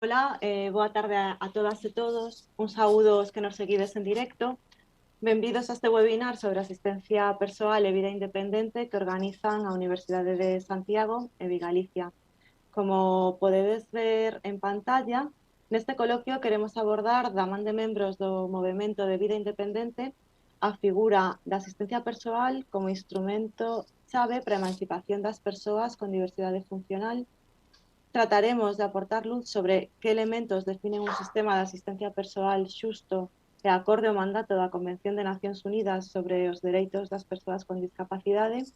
Hola, boa tarde a todas e todos. Un saúdo aos que nos seguides en directo. Benvidos a este webinar sobre asistencia persoal e vida independente que organizan a Universidade de Santiago e Vigalicia. Como podedes ver en pantalla, neste coloquio queremos abordar da man de membros do movimento de vida independente a figura da asistencia persoal como instrumento chave para a emancipación das persoas con diversidade funcional. Trataremos de aportar luz sobre que elementos definen un sistema de asistencia persoal xusto e acorde ao mandato da Convención de Nacións Unidas sobre os dereitos das persoas con discapacidade.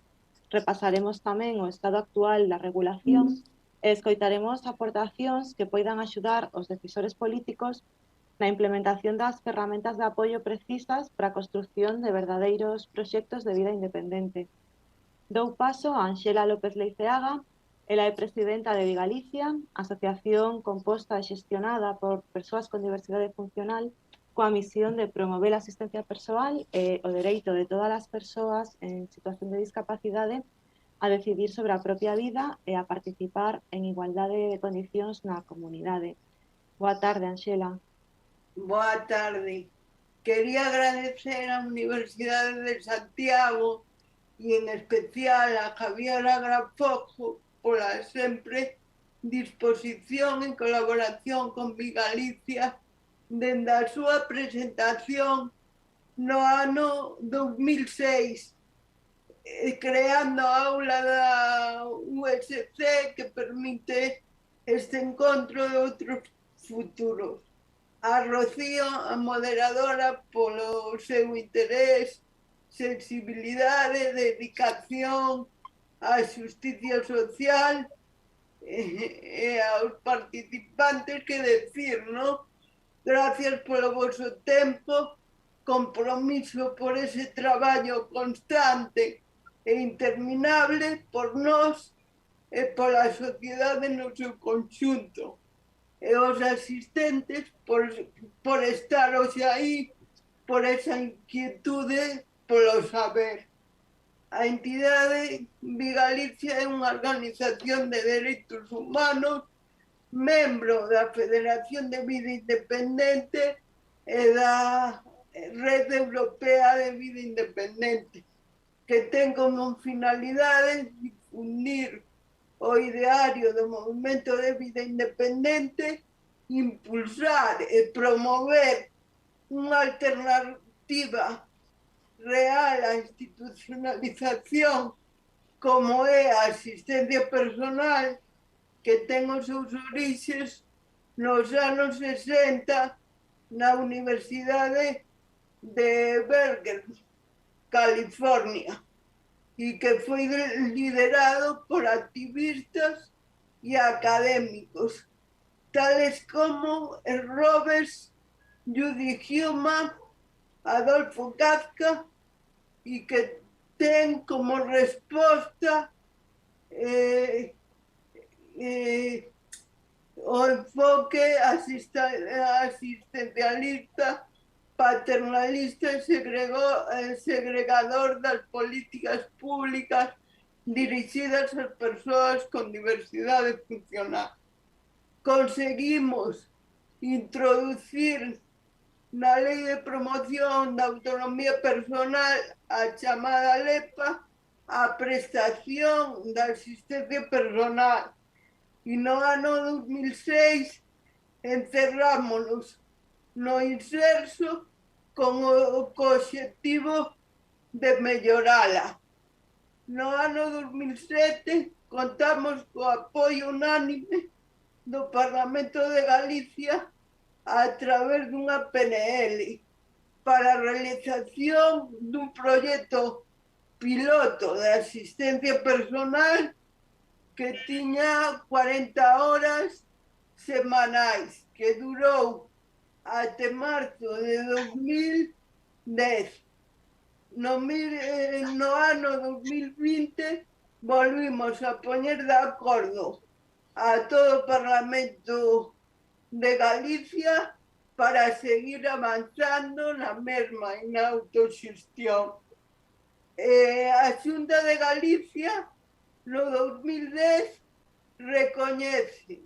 Repasaremos tamén o estado actual da regulación e escoitaremos aportacións que poidan axudar os decisores políticos na implementación das ferramentas de apoio precisas para a construción de verdadeiros proxectos de vida independente. Dou paso a Anxela López Leiceaga. Ela é presidenta de Vigalicia, asociación composta e xestionada por persoas con diversidade funcional coa misión de promover a asistencia persoal e o dereito de todas as persoas en situación de discapacidade a decidir sobre a propia vida e a participar en igualdade de condicións na comunidade. Boa tarde, Anxela. Boa tarde. Quería agradecer á Universidade de Santiago e en especial a Javier Agrafojo pola sempre disposición en colaboración con Vigalicia dende a súa presentación no ano 2006, creando a aula da USC que permite este encontro de outros futuros. A Rocío, a moderadora, polo seu interés, sensibilidade, dedicación á xusticia social e aos participantes, que decir, non? Gracias polo vosso tempo, compromiso por ese traballo constante e interminable por nós e pola sociedade no seu conxunto. E os asistentes por estar hoxe aí, por esa inquietude polo saber. A entidade Vigalicia é unha organización de dereitos humanos, membro da Federación de Vida Independente e da Rede Europea de Vida Independente, que ten como finalidade difundir o ideario do movimento de vida independente, impulsar e promover unha alternativa real á institucionalización como é a asistencia personal, que ten os seus orixes nos anos 60 na Universidade de Berkeley, California, e que foi liderado por activistas e académicos, tales como Robert Judy Heumann, Adolfo Kafka, e que ten como resposta o enfoque asistencialista, paternalista e segregador das políticas públicas dirixidas ás persoas con diversidade funcional. Conseguimos introducir na Lei de Promoción da Autonomía Personal, a chamada LEPA, a prestación da asistencia personal. E no ano 2006 encerrámonos no inserso con o obxectivo de mellorala. No ano 2007 contamos co apoio unánime do Parlamento de Galicia a través dunha PNL para a realización dun proxecto piloto de asistencia personal que tiña 40 horas semanais, que durou até marzo de 2010. No ano 2020 volvimos a poñer de acordo a todo o Parlamento de Galicia para seguir avanzando na mesma e na autoxestión. A Xunta de Galicia no 2010 recoñece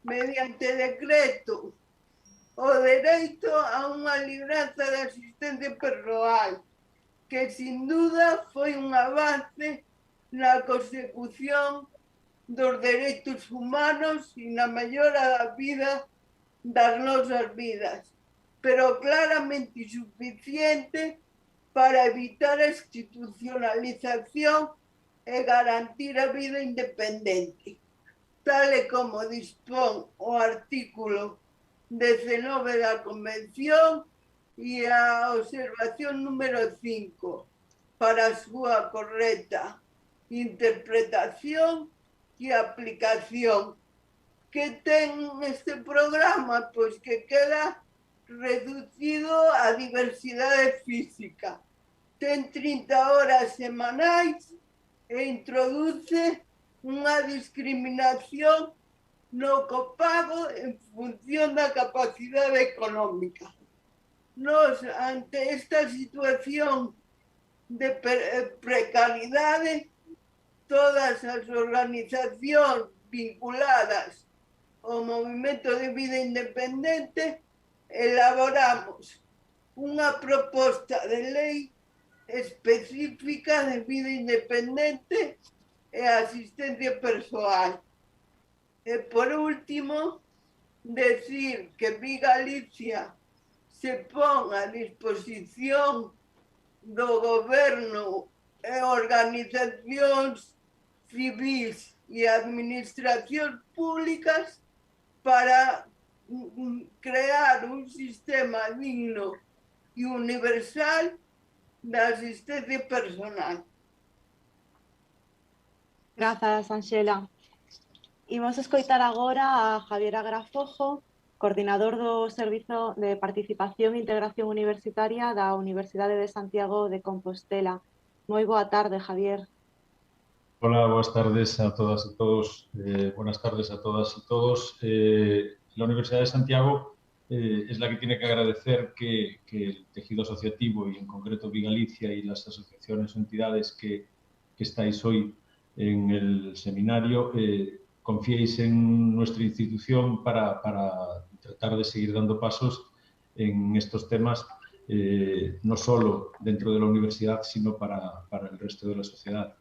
mediante decreto o dereito a unha libranza de asistencia persoal, que sin duda foi un avance na consecución dos dereitos humanos e na mellora da vida das nosas vidas, pero claramente insuficiente para evitar a institucionalización e garantir a vida independente, tal e como dispón o artículo 19 da Convención e a observación número 5 para a súa correcta interpretación e aplicación. Que ten este programa? Pois que queda reducido a diversidade física. Ten 30 horas semanais e introduce unha discriminación no copago en función da capacidade económica. Nos, ante esta situación de precariedade, todas as organizacións vinculadas ao movimento de vida independente elaboramos unha proposta de lei específica de vida independente e asistencia persoal. E por último, decir que Vigalicia se pon a disposición do goberno e organizacións civis e administracións públicas para crear un sistema digno e universal de asistencia personal. Grazas, Anxela. Imos escoitar agora a Javier Agrafojo, coordinador do Servizo de Participación e Integración Universitaria da Universidade de Santiago de Compostela. Moi boa tarde, Javier. Hola, buenas tardes a todas y todos. Buenas tardes a todas y todos. La Universidad de Santiago es la que tiene que agradecer que el tejido asociativo y en concreto Vigalicia y las asociaciones o entidades que estáis hoy en el seminario confiéis en nuestra institución para tratar de seguir dando pasos en estos temas, no solo dentro de la universidad, sino para el resto de la sociedad.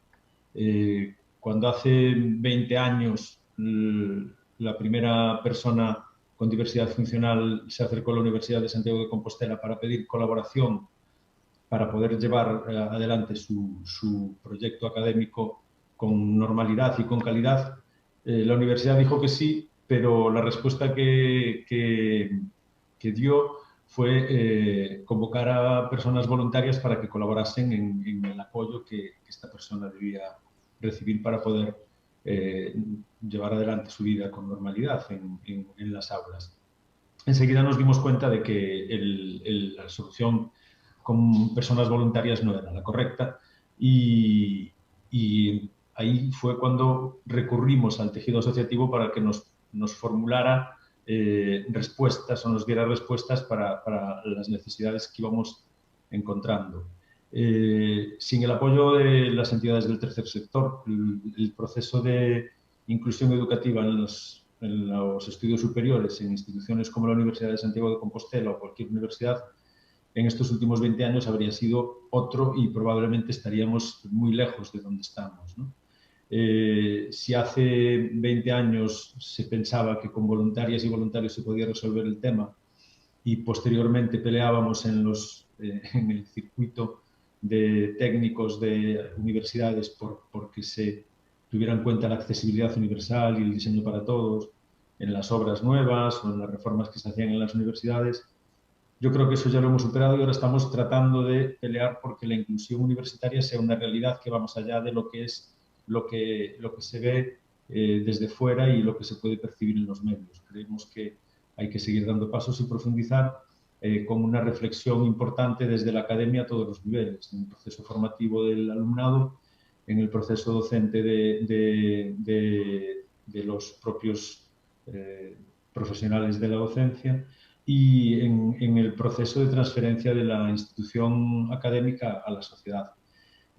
Cuando hace 20 años la primera persona con diversidad funcional se acercó a la Universidad de Santiago de Compostela para pedir colaboración para poder llevar adelante su proyecto académico con normalidad y con calidad, la universidad dijo que sí, pero la respuesta que dio fue convocar a personas voluntarias para que colaborasen en el apoyo que esta persona debía recibir para poder llevar adelante su vida con normalidad en las aulas. Enseguida nos dimos cuenta de que la solución con personas voluntarias no era la correcta y ahí fue cuando recurrimos al tejido asociativo para que nos formulara respuestas o nos diera respuestas para las necesidades que íbamos encontrando. Sin el apoyo de las entidades del tercer sector, el proceso de inclusión educativa en los estudios superiores en instituciones como la Universidad de Santiago de Compostela o cualquier universidad, en estos últimos 20 años habría sido otro y probablemente estaríamos muy lejos de donde estamos, ¿no? Si hace 20 años se pensaba que con voluntarias y voluntarios se podía resolver el tema y posteriormente peleábamos en el circuito de técnicos de universidades porque se tuviera en cuenta la accesibilidad universal y el diseño para todos en las obras nuevas o en las reformas que se hacían en las universidades, yo creo que eso ya lo hemos superado y ahora estamos tratando de pelear porque la inclusión universitaria sea una realidad que va más allá de lo que es lo que se ve desde fuera y lo que se puede percibir en los medios. Creemos que hay que seguir dando pasos y profundizar con una reflexión importante desde la academia a todos los niveles, en el proceso formativo del alumnado, en el proceso docente de los propios profesionales de la docencia y en el proceso de transferencia de la institución académica a la sociedad.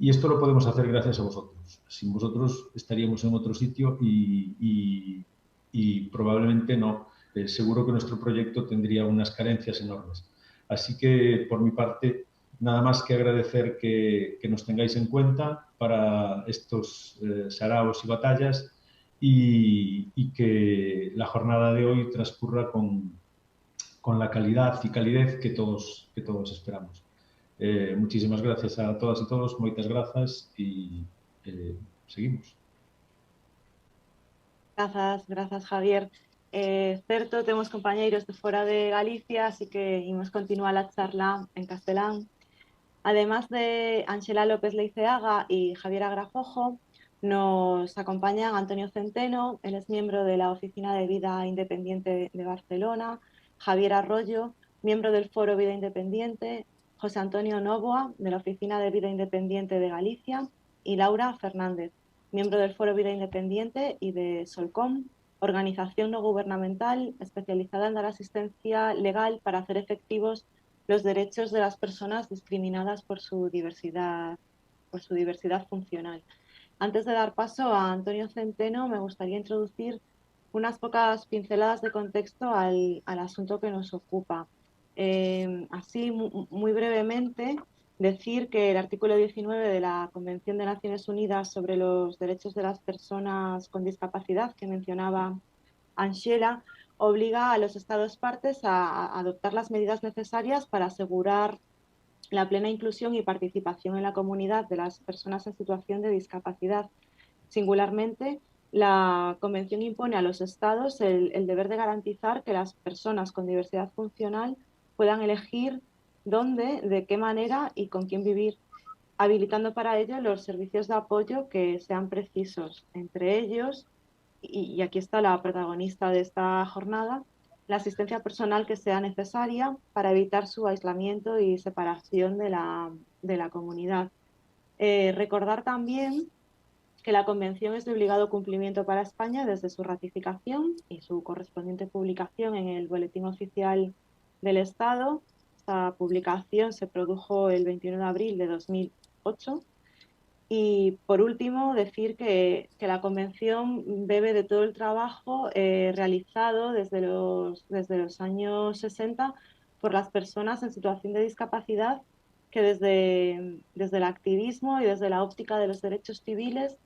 Y esto lo podemos hacer gracias a vosotros. Sin vosotros estaríamos en otro sitio y y probablemente no. Seguro que nuestro proyecto tendría unas carencias enormes. Así que, por mi parte, nada más que agradecer que nos tengáis en cuenta para estos saraos y batallas y que la jornada de hoy transcurra con la calidad y calidez que todos esperamos. Muchísimas gracias a todas y todos, moitas grazas y seguimos. Grazas, Javier. Certo, temos compañeiros de fora de Galicia, así que imos continuar a charla en castelán. Además de Ángela López Leiceaga y Javier Agrafojo, nos acompañan Antonio Centeno, él es miembro de la Oficina de Vida Independiente de Barcelona, Javier Arroyo, miembro del Foro Vida Independiente, José Antonio Novoa, de la Oficina de Vida Independiente de Galicia, y Laura Fernández, miembro del Foro Vida Independiente y de Solcom, organización no gubernamental especializada en dar asistencia legal para hacer efectivos los derechos de las personas discriminadas por su diversidad funcional. Antes de dar paso a Antonio Centeno, me gustaría introducir unas pocas pinceladas de contexto al asunto que nos ocupa. Así, muy brevemente, decir que el artículo 19 de la Convención de Naciones Unidas sobre los Derechos de las Personas con Discapacidad, que mencionaba Ángela, obliga a los Estados partes a adoptar las medidas necesarias para asegurar la plena inclusión y participación en la comunidad de las personas en situación de discapacidad. Singularmente, la Convención impone a los Estados el deber de garantizar que las personas con diversidad funcional puedan elegir dónde, de qué manera y con quién vivir, habilitando para ello los servicios de apoyo que sean precisos, entre ellos, y aquí está la protagonista de esta jornada, la asistencia personal que sea necesaria para evitar su aislamiento y separación de la comunidad. Recordar también que la Convención es de obligado cumplimiento para España desde su ratificación y su correspondiente publicación en el Boletín Oficial del Estado. Esta publicación se produjo el 21 de abril de 2008. Y por último, decir que la Convención bebe de todo el trabajo realizado desde los años 60 por las personas en situación de discapacidad que desde el activismo y desde la óptica de los derechos civiles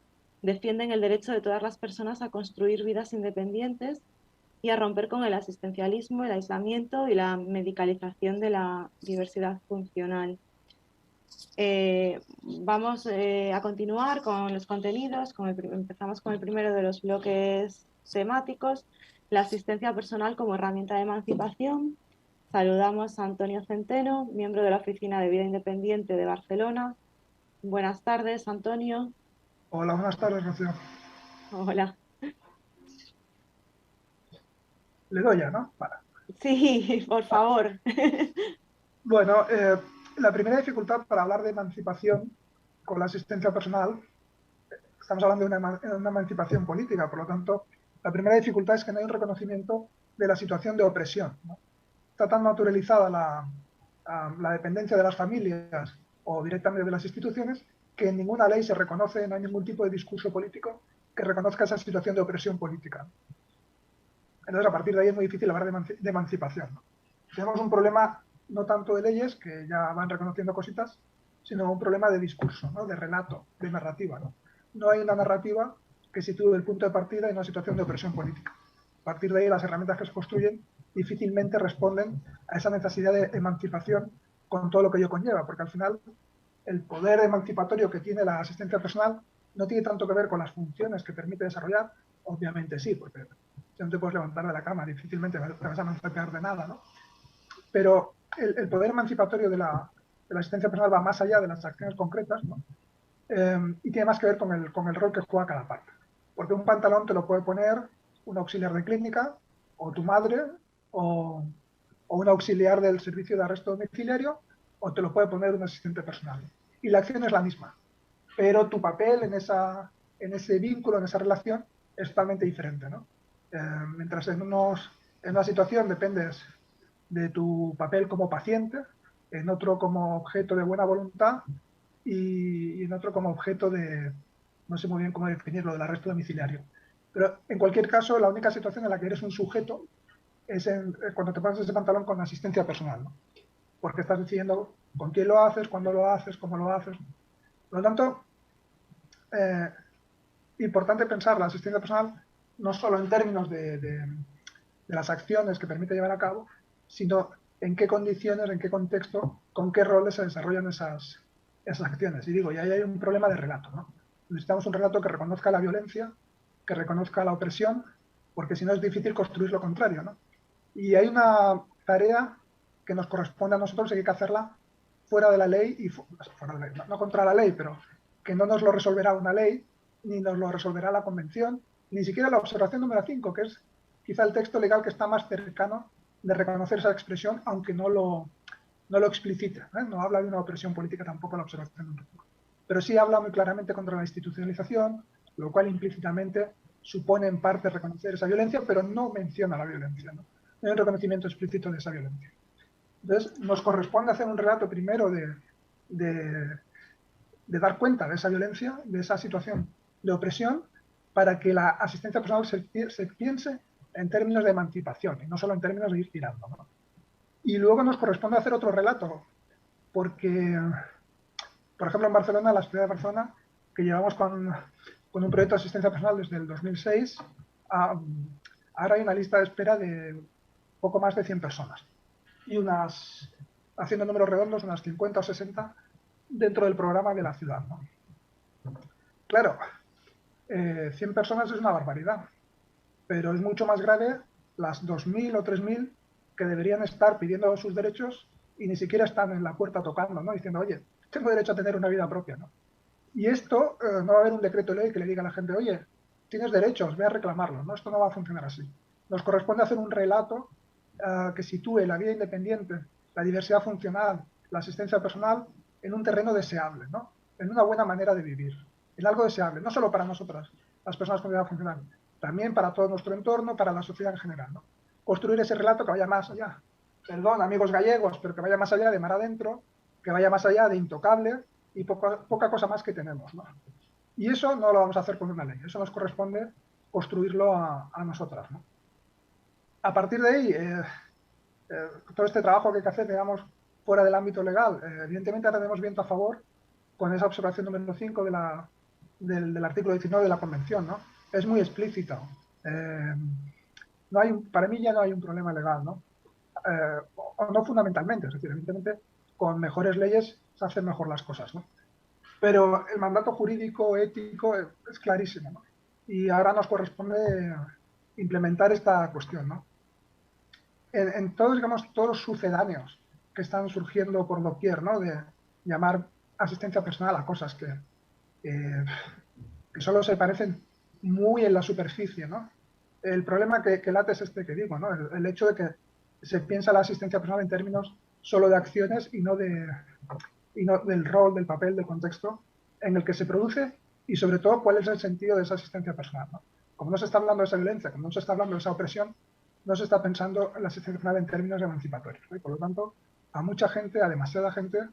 defienden el derecho de todas las personas a construir vidas independientes y a romper con el asistencialismo, el aislamiento y la medicalización de la diversidad funcional. Vamos a continuar con los contenidos. Empezamos con el primero de los bloques temáticos, la asistencia personal como herramienta de emancipación. Saludamos a Antonio Centeno, miembro de la Oficina de Vida Independiente de Barcelona. Buenas tardes, Antonio. Hola, buenas tardes, Rocío. Hola. Le doy ya, ¿no? Para. Sí, por favor. Bueno, la primera dificultad para hablar de emancipación con la asistencia personal, estamos hablando de una emancipación política, por lo tanto, la primera dificultad es que no hay un reconocimiento de la situación de opresión, ¿no? Está tan naturalizada la dependencia de las familias o directamente de las instituciones que en ninguna ley se reconoce, no hay ningún tipo de discurso político que reconozca esa situación de opresión política. Entonces, a partir de ahí es muy difícil hablar de emancipación, ¿no? Tenemos un problema no tanto de leyes, que ya van reconociendo cositas, sino un problema de discurso, ¿no? De relato, de narrativa, ¿no? No hay una narrativa que sitúe el punto de partida en una situación de opresión política. A partir de ahí, las herramientas que se construyen difícilmente responden a esa necesidad de emancipación con todo lo que ello conlleva, porque al final el poder emancipatorio que tiene la asistencia personal no tiene tanto que ver con las funciones que permite desarrollar, obviamente sí, porque si no te puedes levantar de la cama, difícilmente te vas a emancipar de nada, ¿no? Pero el poder emancipatorio de la asistencia personal va más allá de las acciones concretas, ¿no? Y tiene más que ver con el rol que juega cada parte. Porque un pantalón te lo puede poner un auxiliar de clínica, o tu madre, o un auxiliar del servicio de arresto domiciliario, o te lo puede poner un asistente personal. Y la acción es la misma, pero tu papel en ese vínculo, en esa relación, es totalmente diferente, ¿no? Mientras en una situación dependes de tu papel como paciente, en otro como objeto de buena voluntad y en otro como objeto de, no sé muy bien cómo definirlo, del arresto domiciliario. Pero en cualquier caso, la única situación en la que eres un sujeto es cuando te pones ese pantalón con asistencia personal, ¿no? Porque estás decidiendo con quién lo haces, cuándo lo haces, cómo lo haces. Por lo tanto, importante pensar la asistencia personal no solo en términos de las acciones que permite llevar a cabo, sino en qué condiciones, en qué contexto, con qué roles se desarrollan esas acciones. Y digo, y ahí hay un problema de relato, ¿no? Necesitamos un relato que reconozca la violencia, que reconozca la opresión, porque si no es difícil construir lo contrario, ¿no? Y hay una tarea que nos corresponde a nosotros y hay que hacerla fuera de la ley, y fuera de la ley, no contra la ley, pero que no nos lo resolverá una ley, ni nos lo resolverá la convención, ni siquiera la observación número 5, que es quizá el texto legal que está más cercano de reconocer esa expresión, aunque no lo explicite, ¿eh? No habla de una opresión política tampoco la observación número 5. Pero sí habla muy claramente contra la institucionalización, lo cual implícitamente supone en parte reconocer esa violencia, pero no menciona la violencia, ¿no? No hay un reconocimiento explícito de esa violencia. Entonces, nos corresponde hacer un relato primero de dar cuenta de esa violencia, de esa situación de opresión, para que la asistencia personal se piense en términos de emancipación y no solo en términos de ir tirando, ¿no? Y luego nos corresponde hacer otro relato, porque, por ejemplo, en Barcelona, la ciudad de Barcelona, que llevamos con un proyecto de asistencia personal desde el 2006, ahora hay una lista de espera de poco más de 100 personas y haciendo números redondos, unas 50 o 60 dentro del programa de la ciudad, ¿no? Claro, 100 personas es una barbaridad, pero es mucho más grave las 2.000 o 3.000 que deberían estar pidiendo sus derechos y ni siquiera están en la puerta tocando, ¿no? Diciendo, oye, tengo derecho a tener una vida propia, ¿no? Y esto, no va a haber un decreto de ley que le diga a la gente, oye, tienes derechos, ve a reclamarlos, ¿no? Esto no va a funcionar así. Nos corresponde hacer un relato que sitúe la vida independiente, la diversidad funcional, la asistencia personal en un terreno deseable, ¿no? En una buena manera de vivir, en algo deseable, no solo para nosotras, las personas con diversidad funcional, también para todo nuestro entorno, para la sociedad en general, ¿no? Construir ese relato que vaya más allá, perdón, amigos gallegos, pero que vaya más allá de mar adentro, que vaya más allá de intocable y poca cosa más que tenemos, ¿no? Y eso no lo vamos a hacer con una ley, eso nos corresponde construirlo a nosotras, ¿no? A partir de ahí, todo este trabajo que hay que hacer, digamos, fuera del ámbito legal, evidentemente ahora tenemos viento a favor con esa observación número 5 del artículo 19 de la Convención, ¿no? Es muy explícito. Para mí ya no hay un problema legal, ¿no? O no fundamentalmente, es decir, evidentemente con mejores leyes se hacen mejor las cosas, ¿no? Pero el mandato jurídico, ético, es clarísimo, ¿no? Y ahora nos corresponde implementar esta cuestión, ¿no? En todos, digamos, todos los sucedáneos que están surgiendo por doquier, ¿no? De llamar asistencia personal a cosas que solo se parecen muy en la superficie, ¿no? El problema que late es este que digo, ¿no? El hecho de que se piensa la asistencia personal en términos solo de acciones y no del rol, del papel, del contexto en el que se produce y sobre todo cuál es el sentido de esa asistencia personal, ¿no? Como no se está hablando de esa violencia, como no se está hablando de esa opresión, no se está pensando en la asistencia personal en términos emancipatorios, ¿no? Y por lo tanto, a mucha gente, a demasiada gente,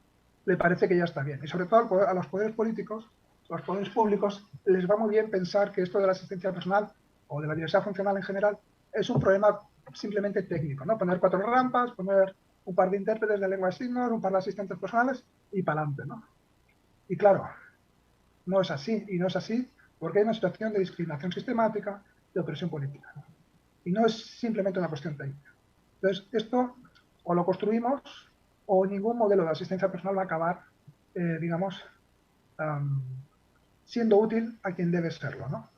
le parece que ya está bien. Y sobre todo a los poderes políticos, a los poderes públicos, les va muy bien pensar que esto de la asistencia personal o de la diversidad funcional en general es un problema simplemente técnico, ¿no? Poner 4 rampas, poner un par de intérpretes de lengua de signos, un par de asistentes personales y para adelante, ¿no? Y claro, no es así, y no es así porque hay una situación de discriminación sistemática, de opresión política, ¿no? Y no es simplemente una cuestión técnica. Entonces, esto o lo construimos o ningún modelo de asistencia personal va a acabar, digamos, siendo útil a quien debe serlo, ¿no?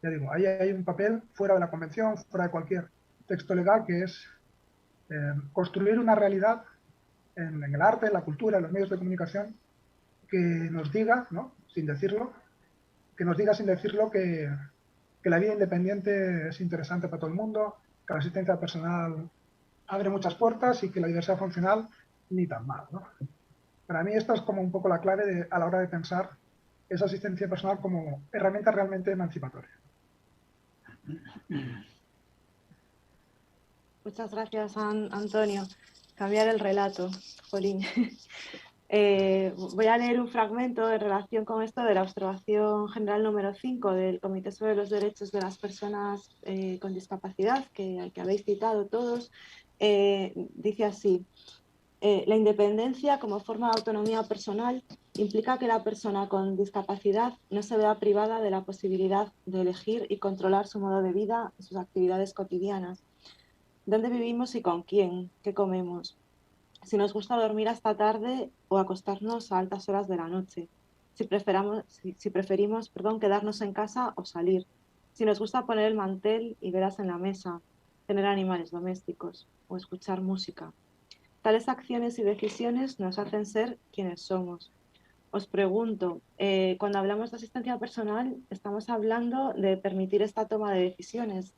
Ya digo, ahí hay un papel fuera de la convención, fuera de cualquier texto legal, que es construir una realidad en el arte, en la cultura, en los medios de comunicación, que nos diga, ¿no? Sin decirlo, que nos diga sin decirlo que la vida independiente es interesante para todo el mundo, que la asistencia personal abre muchas puertas y que la diversidad funcional ni tan mal, ¿no? Para mí esta es como un poco la clave a la hora de pensar esa asistencia personal como herramienta realmente emancipatoria. Muchas gracias, Antonio. Cambiar el relato, jolín. Voy a leer un fragmento en relación con esto de la observación general número 5 del Comité sobre los Derechos de las Personas con Discapacidad, que habéis citado todos. Dice así: la independencia como forma de autonomía personal implica que la persona con discapacidad no se vea privada de la posibilidad de elegir y controlar su modo de vida y sus actividades cotidianas. ¿Dónde vivimos y con quién? ¿Qué comemos? Si nos gusta dormir hasta tarde o acostarnos a altas horas de la noche, si preferimos, quedarnos en casa o salir, si nos gusta poner el mantel y velas en la mesa, tener animales domésticos o escuchar música. Tales acciones y decisiones nos hacen ser quienes somos. Os pregunto, cuando hablamos de asistencia personal, estamos hablando de permitir esta toma de decisiones.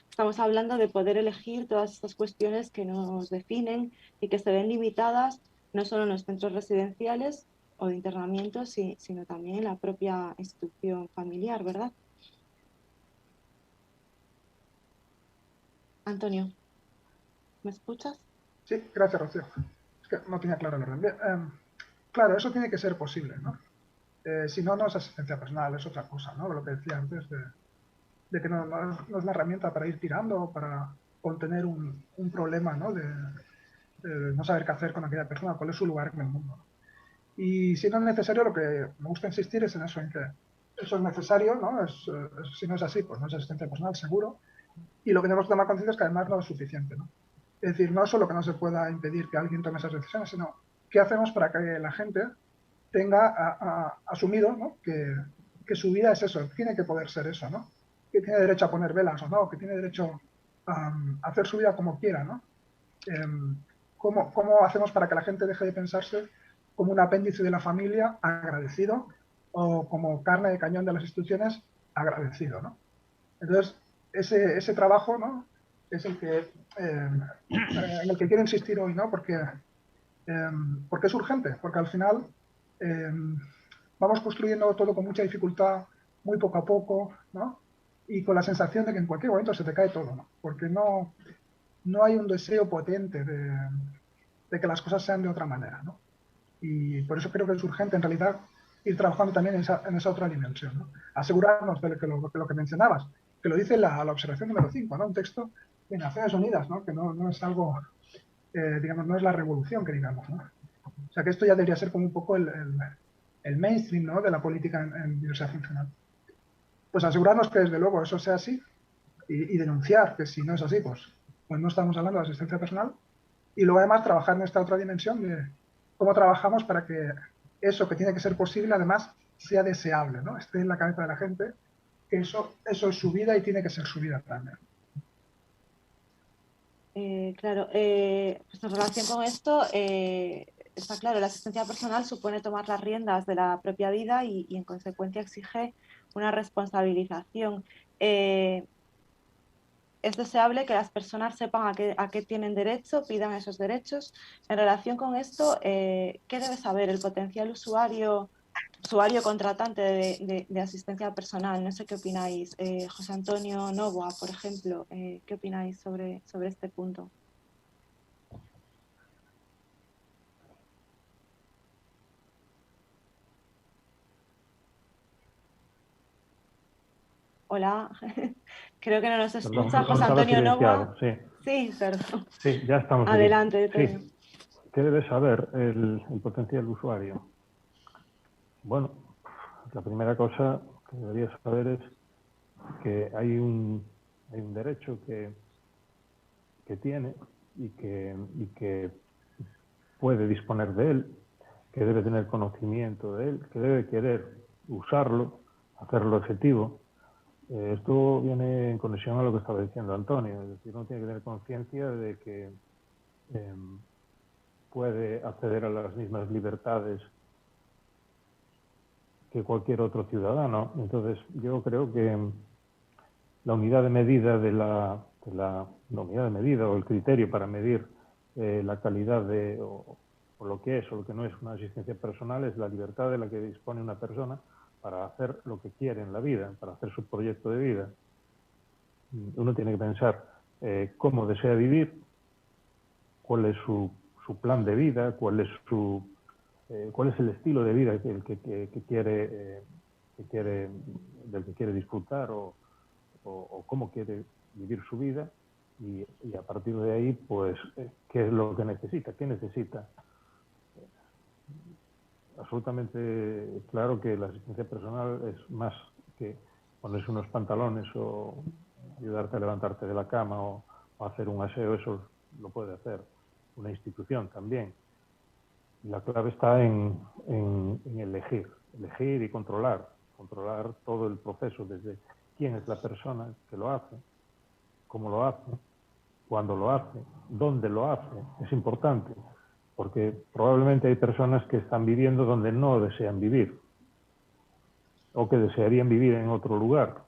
Estamos hablando de poder elegir todas estas cuestiones que nos definen y que se ven limitadas no solo en los centros residenciales o de internamiento, sino también en la propia institución familiar, ¿verdad? Antonio, ¿me escuchas? Sí, gracias, Rocío. Es que no tenía claro el orden. Bien, claro, eso tiene que ser posible, ¿no? Si no, no es asistencia personal, es otra cosa, ¿no? Lo que decía antes de que no es la herramienta para ir tirando o para contener un problema, ¿no? De no saber qué hacer con aquella persona, cuál es su lugar en el mundo, ¿no? Y si no es necesario, lo que me gusta insistir es en eso, en que eso es necesario, ¿no? Si no es así, pues no es asistencia personal, seguro. Y lo que tenemos que tomar conciencia es que además no es suficiente, ¿no? Es decir, no solo que no se pueda impedir que alguien tome esas decisiones, sino qué hacemos para que la gente tenga asumido, ¿no? que su vida es eso, tiene que poder ser eso, ¿no? Que tiene derecho a poner velas o no, que tiene derecho a hacer su vida como quiera, ¿no? ¿Cómo hacemos para que la gente deje de pensarse como un apéndice de la familia agradecido o como carne de cañón de las instituciones agradecido, ¿no? Entonces, ese trabajo, ¿no? Es el que, en el que quiero insistir hoy, ¿no? Porque es urgente, porque al final vamos construyendo todo con mucha dificultad, muy poco a poco, ¿no? Y con la sensación de que en cualquier momento se te cae todo, ¿no? Porque no hay un deseo potente de que las cosas sean de otra manera, ¿no? Y por eso creo que es urgente, en realidad, ir trabajando también en esa otra dimensión, ¿no? Asegurarnos de lo que mencionabas, que lo dice la observación número 5, ¿no? Un texto de Naciones Unidas, ¿no? Que no es algo, digamos, no es la revolución que digamos, ¿no? O sea, que esto ya debería ser como un poco el mainstream, ¿no? De la política en diversidad funcional. Pues asegurarnos que desde luego eso sea así y denunciar que si no es así, pues no estamos hablando de asistencia personal. Y luego además trabajar en esta otra dimensión de cómo trabajamos para que eso que tiene que ser posible además sea deseable, ¿no? Esté en la cabeza de la gente, que eso es su vida y tiene que ser su vida también. Claro, pues en relación con esto, está claro, la asistencia personal supone tomar las riendas de la propia vida y en consecuencia exige una responsabilización. Es deseable que las personas sepan a qué tienen derecho, pidan esos derechos. En relación con esto, ¿qué debe saber el potencial usuario contratante de asistencia personal? No sé qué opináis. José Antonio Novoa, por ejemplo, ¿qué opináis sobre este punto? Creo que no nos escucha. Perdón, José estaba Antonio Novoa. silenciado, sí. Sí, perdón. Sí, ya estamos aquí. Adelante. Sí. ¿Qué debe saber el potencial usuario? Bueno, la primera cosa que debería saber es que hay un derecho que tiene y que puede disponer de él, que debe tener conocimiento de él, que debe querer usarlo, hacerlo efectivo. Esto viene en conexión a lo que estaba diciendo Antonio, es decir, uno tiene que tener conciencia de que puede acceder a las mismas libertades que cualquier otro ciudadano. Entonces, yo creo que la unidad de medida la unidad de medida o el criterio para medir la calidad o lo que es o lo que no es una asistencia personal es la libertad de la que dispone una persona para hacer lo que quiere en la vida, para hacer su proyecto de vida. Uno tiene que pensar cómo desea vivir, cuál es su plan de vida, cuál es su cuál es el estilo de vida del que quiere disfrutar o cómo quiere vivir su vida y a partir de ahí, pues, qué es lo que necesita, qué necesita. Absolutamente claro que la asistencia personal es más que ponerse unos pantalones o ayudarte a levantarte de la cama o hacer un aseo, eso lo puede hacer una institución también. La clave está en elegir y controlar todo el proceso, desde quién es la persona que lo hace, cómo lo hace, cuándo lo hace, dónde lo hace. Es importante, porque probablemente hay personas que están viviendo donde no desean vivir o que desearían vivir en otro lugar.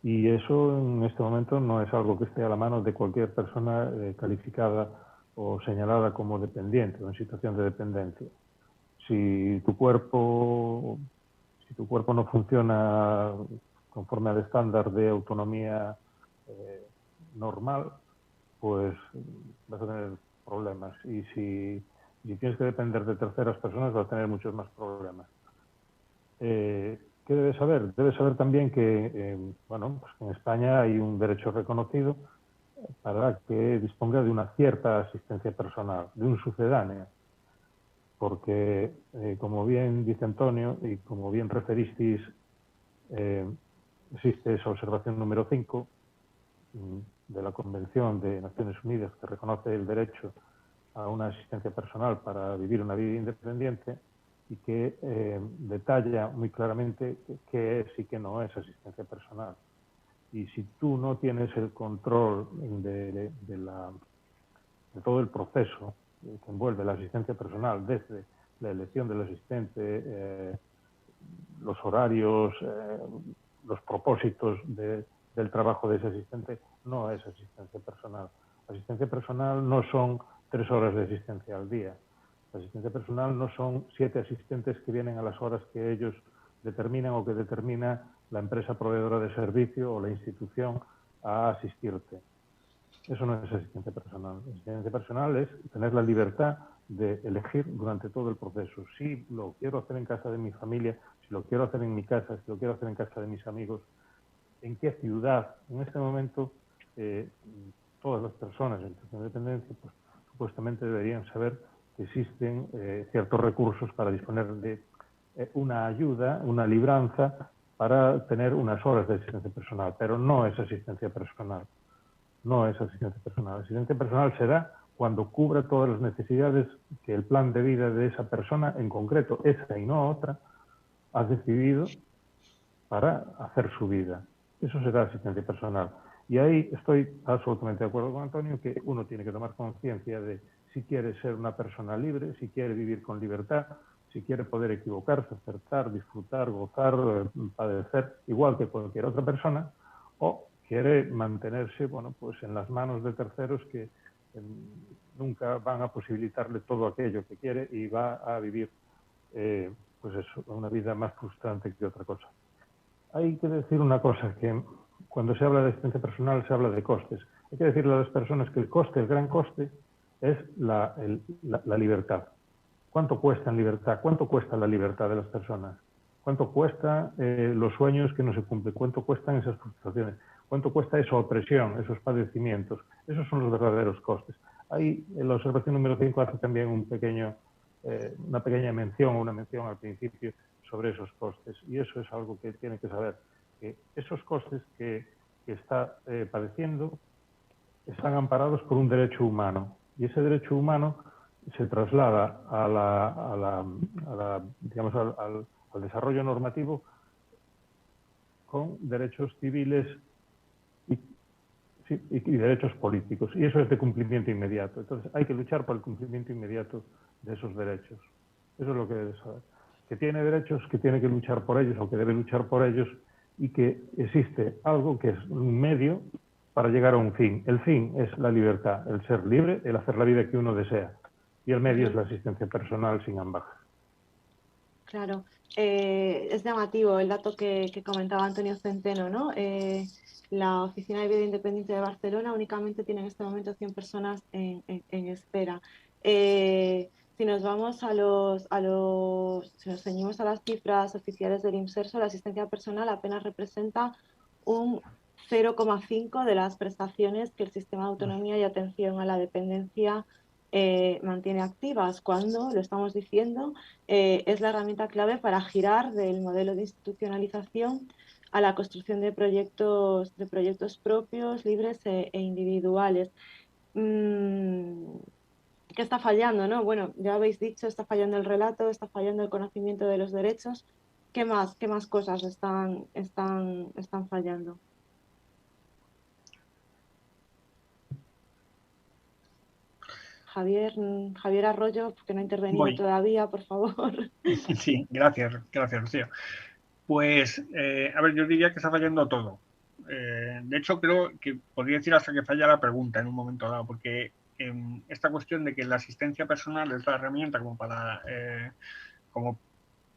Y eso en este momento no es algo que esté a la mano de cualquier persona calificada o señalada como dependiente o en situación de dependencia. Si tu cuerpo no funciona conforme al estándar de autonomía normal, pues vas a tener problemas. Y si tienes que depender de terceras personas, vas a tener muchos más problemas. ¿Qué debes saber? Debes saber también que bueno, pues en España hay un derecho reconocido para que disponga de una cierta asistencia personal, de un sucedáneo. Porque, como bien dice Antonio y como bien referisteis, existe esa observación número 5 de la Convención de Naciones Unidas que reconoce el derecho a una asistencia personal para vivir una vida independiente y que detalla muy claramente qué es y qué no es asistencia personal. Y si tú no tienes el control de todo el proceso que envuelve la asistencia personal, desde la elección del asistente, los horarios, los propósitos del trabajo de ese asistente, no es asistencia personal. Asistencia personal no son 3 horas de asistencia al día. La asistencia personal no son 7 asistentes que vienen a las horas que ellos determinan o que determina la empresa proveedora de servicio o la institución a asistirte. Eso no es asistencia personal. Asistencia personal es tener la libertad de elegir durante todo el proceso. Si lo quiero hacer en casa de mi familia, si lo quiero hacer en mi casa, si lo quiero hacer en casa de mis amigos, en qué ciudad. En este momento, todas las personas en situación de dependencia, pues, supuestamente deberían saber que existen ciertos recursos para disponer de una ayuda, una libranza para tener unas horas de asistencia personal, pero no es asistencia personal. No es asistencia personal. Asistencia personal será cuando cubra todas las necesidades que el plan de vida de esa persona, en concreto esa y no otra, ha decidido para hacer su vida. Eso será asistencia personal. Y ahí estoy absolutamente de acuerdo con Antonio, que uno tiene que tomar conciencia de si quiere ser una persona libre, si quiere vivir con libertad, si quiere poder equivocarse, acertar, disfrutar, gozar, padecer, igual que cualquier otra persona, o quiere mantenerse, bueno, pues en las manos de terceros que nunca van a posibilitarle todo aquello que quiere y va a vivir, pues eso, una vida más frustrante que otra cosa. Hay que decir una cosa, que cuando se habla de asistencia personal se habla de costes. Hay que decirle a las personas que el coste, el gran coste, es la libertad. ¿Cuánto cuesta en libertad? ¿Cuánto cuesta la libertad de las personas? ¿Cuánto cuesta los sueños que no se cumplen? ¿Cuánto cuestan esas frustraciones? ¿Cuánto cuesta esa opresión, esos padecimientos? Esos son los verdaderos costes. Ahí en la observación número 5 hace también una pequeña mención o una mención al principio sobre esos costes. Y eso es algo que tiene que saber, que esos costes que está padeciendo están amparados por un derecho humano. Y ese derecho humano se traslada digamos, al desarrollo normativo con derechos civiles y derechos políticos. Y eso es de cumplimiento inmediato. Entonces hay que luchar por el cumplimiento inmediato de esos derechos. Eso es lo que debe saber. Que tiene derechos, que tiene que luchar por ellos o que debe luchar por ellos, y que existe algo que es un medio para llegar a un fin. El fin es la libertad, el ser libre, el hacer la vida que uno desea. Y el medio es la asistencia personal sin ambajes. Claro, es llamativo el dato que comentaba Antonio Centeno, ¿no? La Oficina de Vida Independiente de Barcelona únicamente tiene en este momento 100 personas en espera. Si nos vamos si nos ceñimos a las cifras oficiales del IMSERSO, la asistencia personal apenas representa un 0,5 de las prestaciones que el sistema de autonomía y atención a la dependencia mantiene activas, cuando, lo estamos diciendo, es la herramienta clave para girar del modelo de institucionalización a la construcción de proyectos propios, libres e individuales. ¿Qué está fallando, no? Bueno, ya habéis dicho, está fallando el relato, está fallando el conocimiento de los derechos. ¿Qué más cosas están fallando? Javier Arroyo, que no ha intervenido todavía, por favor. Sí, gracias, Rocío. Pues, a ver, yo diría que está fallando todo. De hecho, creo que podría decir hasta que falla la pregunta en un momento dado, porque esta cuestión de que la asistencia personal es la herramienta como para como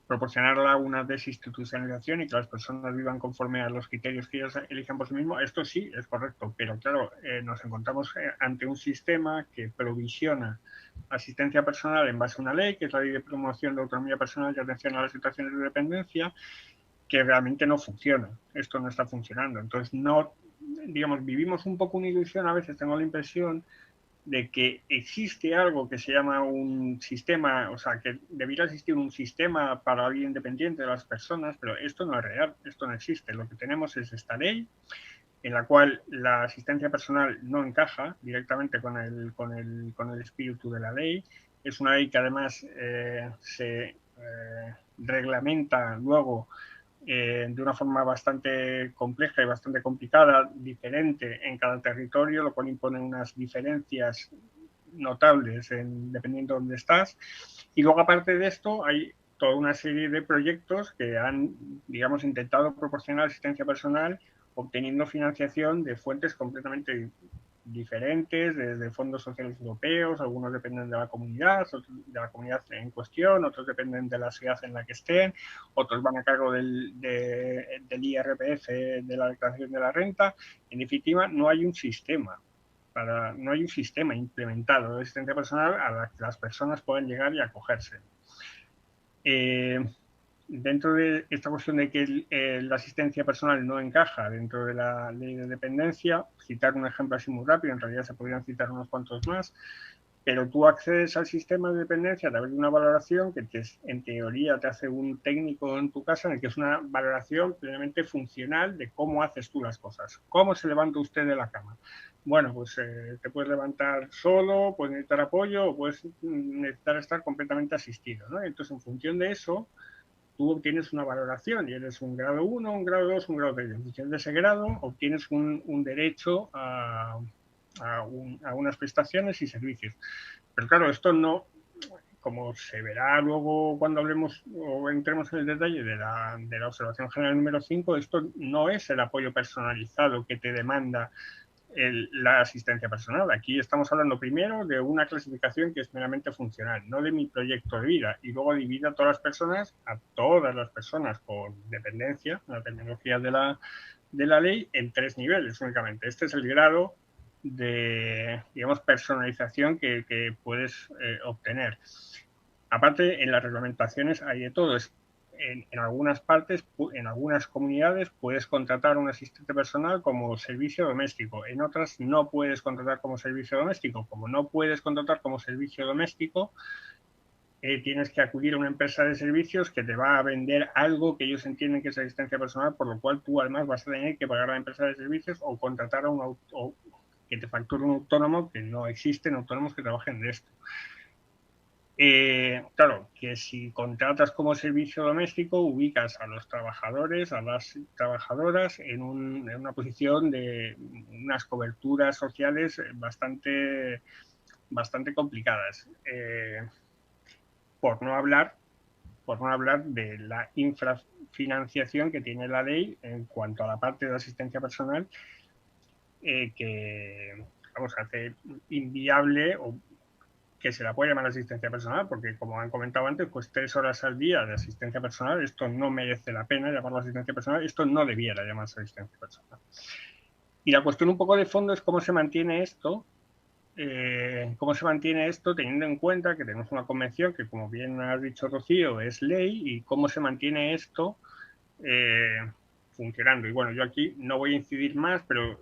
proporcionar una desinstitucionalización y que las personas vivan conforme a los criterios que ellos eligen por sí mismos, esto sí es correcto, pero claro, nos encontramos ante un sistema que provisiona asistencia personal en base a una ley, que es la Ley de Promoción de Autonomía Personal y Atención a las Situaciones de Dependencia, que realmente no funciona. Esto no está funcionando. Entonces, no, digamos, vivimos un poco una ilusión, a veces tengo la impresión de que existe algo que se llama un sistema, o sea, que debiera existir un sistema para la vida independiente de las personas, pero esto no es real, esto no existe. Lo que tenemos es esta ley en la cual la asistencia personal no encaja directamente con el espíritu de la ley. Es una ley que además se reglamenta luego de una forma bastante compleja y bastante complicada, diferente en cada territorio, lo cual impone unas diferencias notables dependiendo de dónde estás. Y luego, aparte de esto, hay toda una serie de proyectos que han, digamos, intentado proporcionar asistencia personal obteniendo financiación de fuentes completamente diferentes, desde fondos sociales europeos, algunos dependen de la comunidad en cuestión, otros dependen de la ciudad en la que estén, otros van a cargo del IRPF, de la declaración de la renta. En definitiva, no hay un sistema implementado de asistencia personal a la que las personas puedan llegar y acogerse. Dentro de esta cuestión de que la asistencia personal no encaja dentro de la ley de dependencia, citar un ejemplo así muy rápido, en realidad se podrían citar unos cuantos más, pero tú accedes al sistema de dependencia a través de una valoración que en teoría te hace un técnico en tu casa, en el que es una valoración plenamente funcional de cómo haces tú las cosas. ¿Cómo se levanta usted de la cama? Bueno, pues te puedes levantar solo, puedes necesitar apoyo o puedes necesitar estar completamente asistido, ¿no? Entonces, en función de eso, tú obtienes una valoración y eres un grado 1, un grado 2, un grado 3. En función de ese grado, obtienes un derecho a unas prestaciones y servicios. Pero claro, esto no, como se verá luego cuando hablemos o entremos en el detalle de la observación general número 5, esto no es el apoyo personalizado que te demanda la asistencia personal. Aquí estamos hablando primero de una clasificación que es meramente funcional, no de mi proyecto de vida, y luego divide a todas las personas con dependencia, la terminología de la ley, en 3 niveles únicamente. Este es el grado de, digamos, personalización que puedes obtener. Aparte, en las reglamentaciones hay de todo. En algunas partes, en algunas comunidades, puedes contratar un asistente personal como servicio doméstico. En otras no puedes contratar como servicio doméstico. Como no puedes contratar como servicio doméstico, tienes que acudir a una empresa de servicios que te va a vender algo que ellos entienden que es asistencia personal, por lo cual tú además vas a tener que pagar a la empresa de servicios o contratar a que te facture un autónomo, que no existen autónomos que trabajen de esto. Claro, que si contratas como servicio doméstico, ubicas a los trabajadores, a las trabajadoras en una posición de unas coberturas sociales bastante complicadas. Por no hablar de la infrafinanciación que tiene la ley en cuanto a la parte de asistencia personal, que hace inviable o que se la puede llamar asistencia personal, porque como han comentado antes, pues 3 horas al día de asistencia personal, esto no merece la pena llamarlo asistencia personal, esto no debiera llamarse asistencia personal. Y la cuestión un poco de fondo es cómo se mantiene esto ¿Cómo se mantiene esto teniendo en cuenta que tenemos una convención que, como bien ha dicho Rocío, es ley? ¿Y cómo se mantiene esto funcionando? Y bueno, yo aquí no voy a incidir más, pero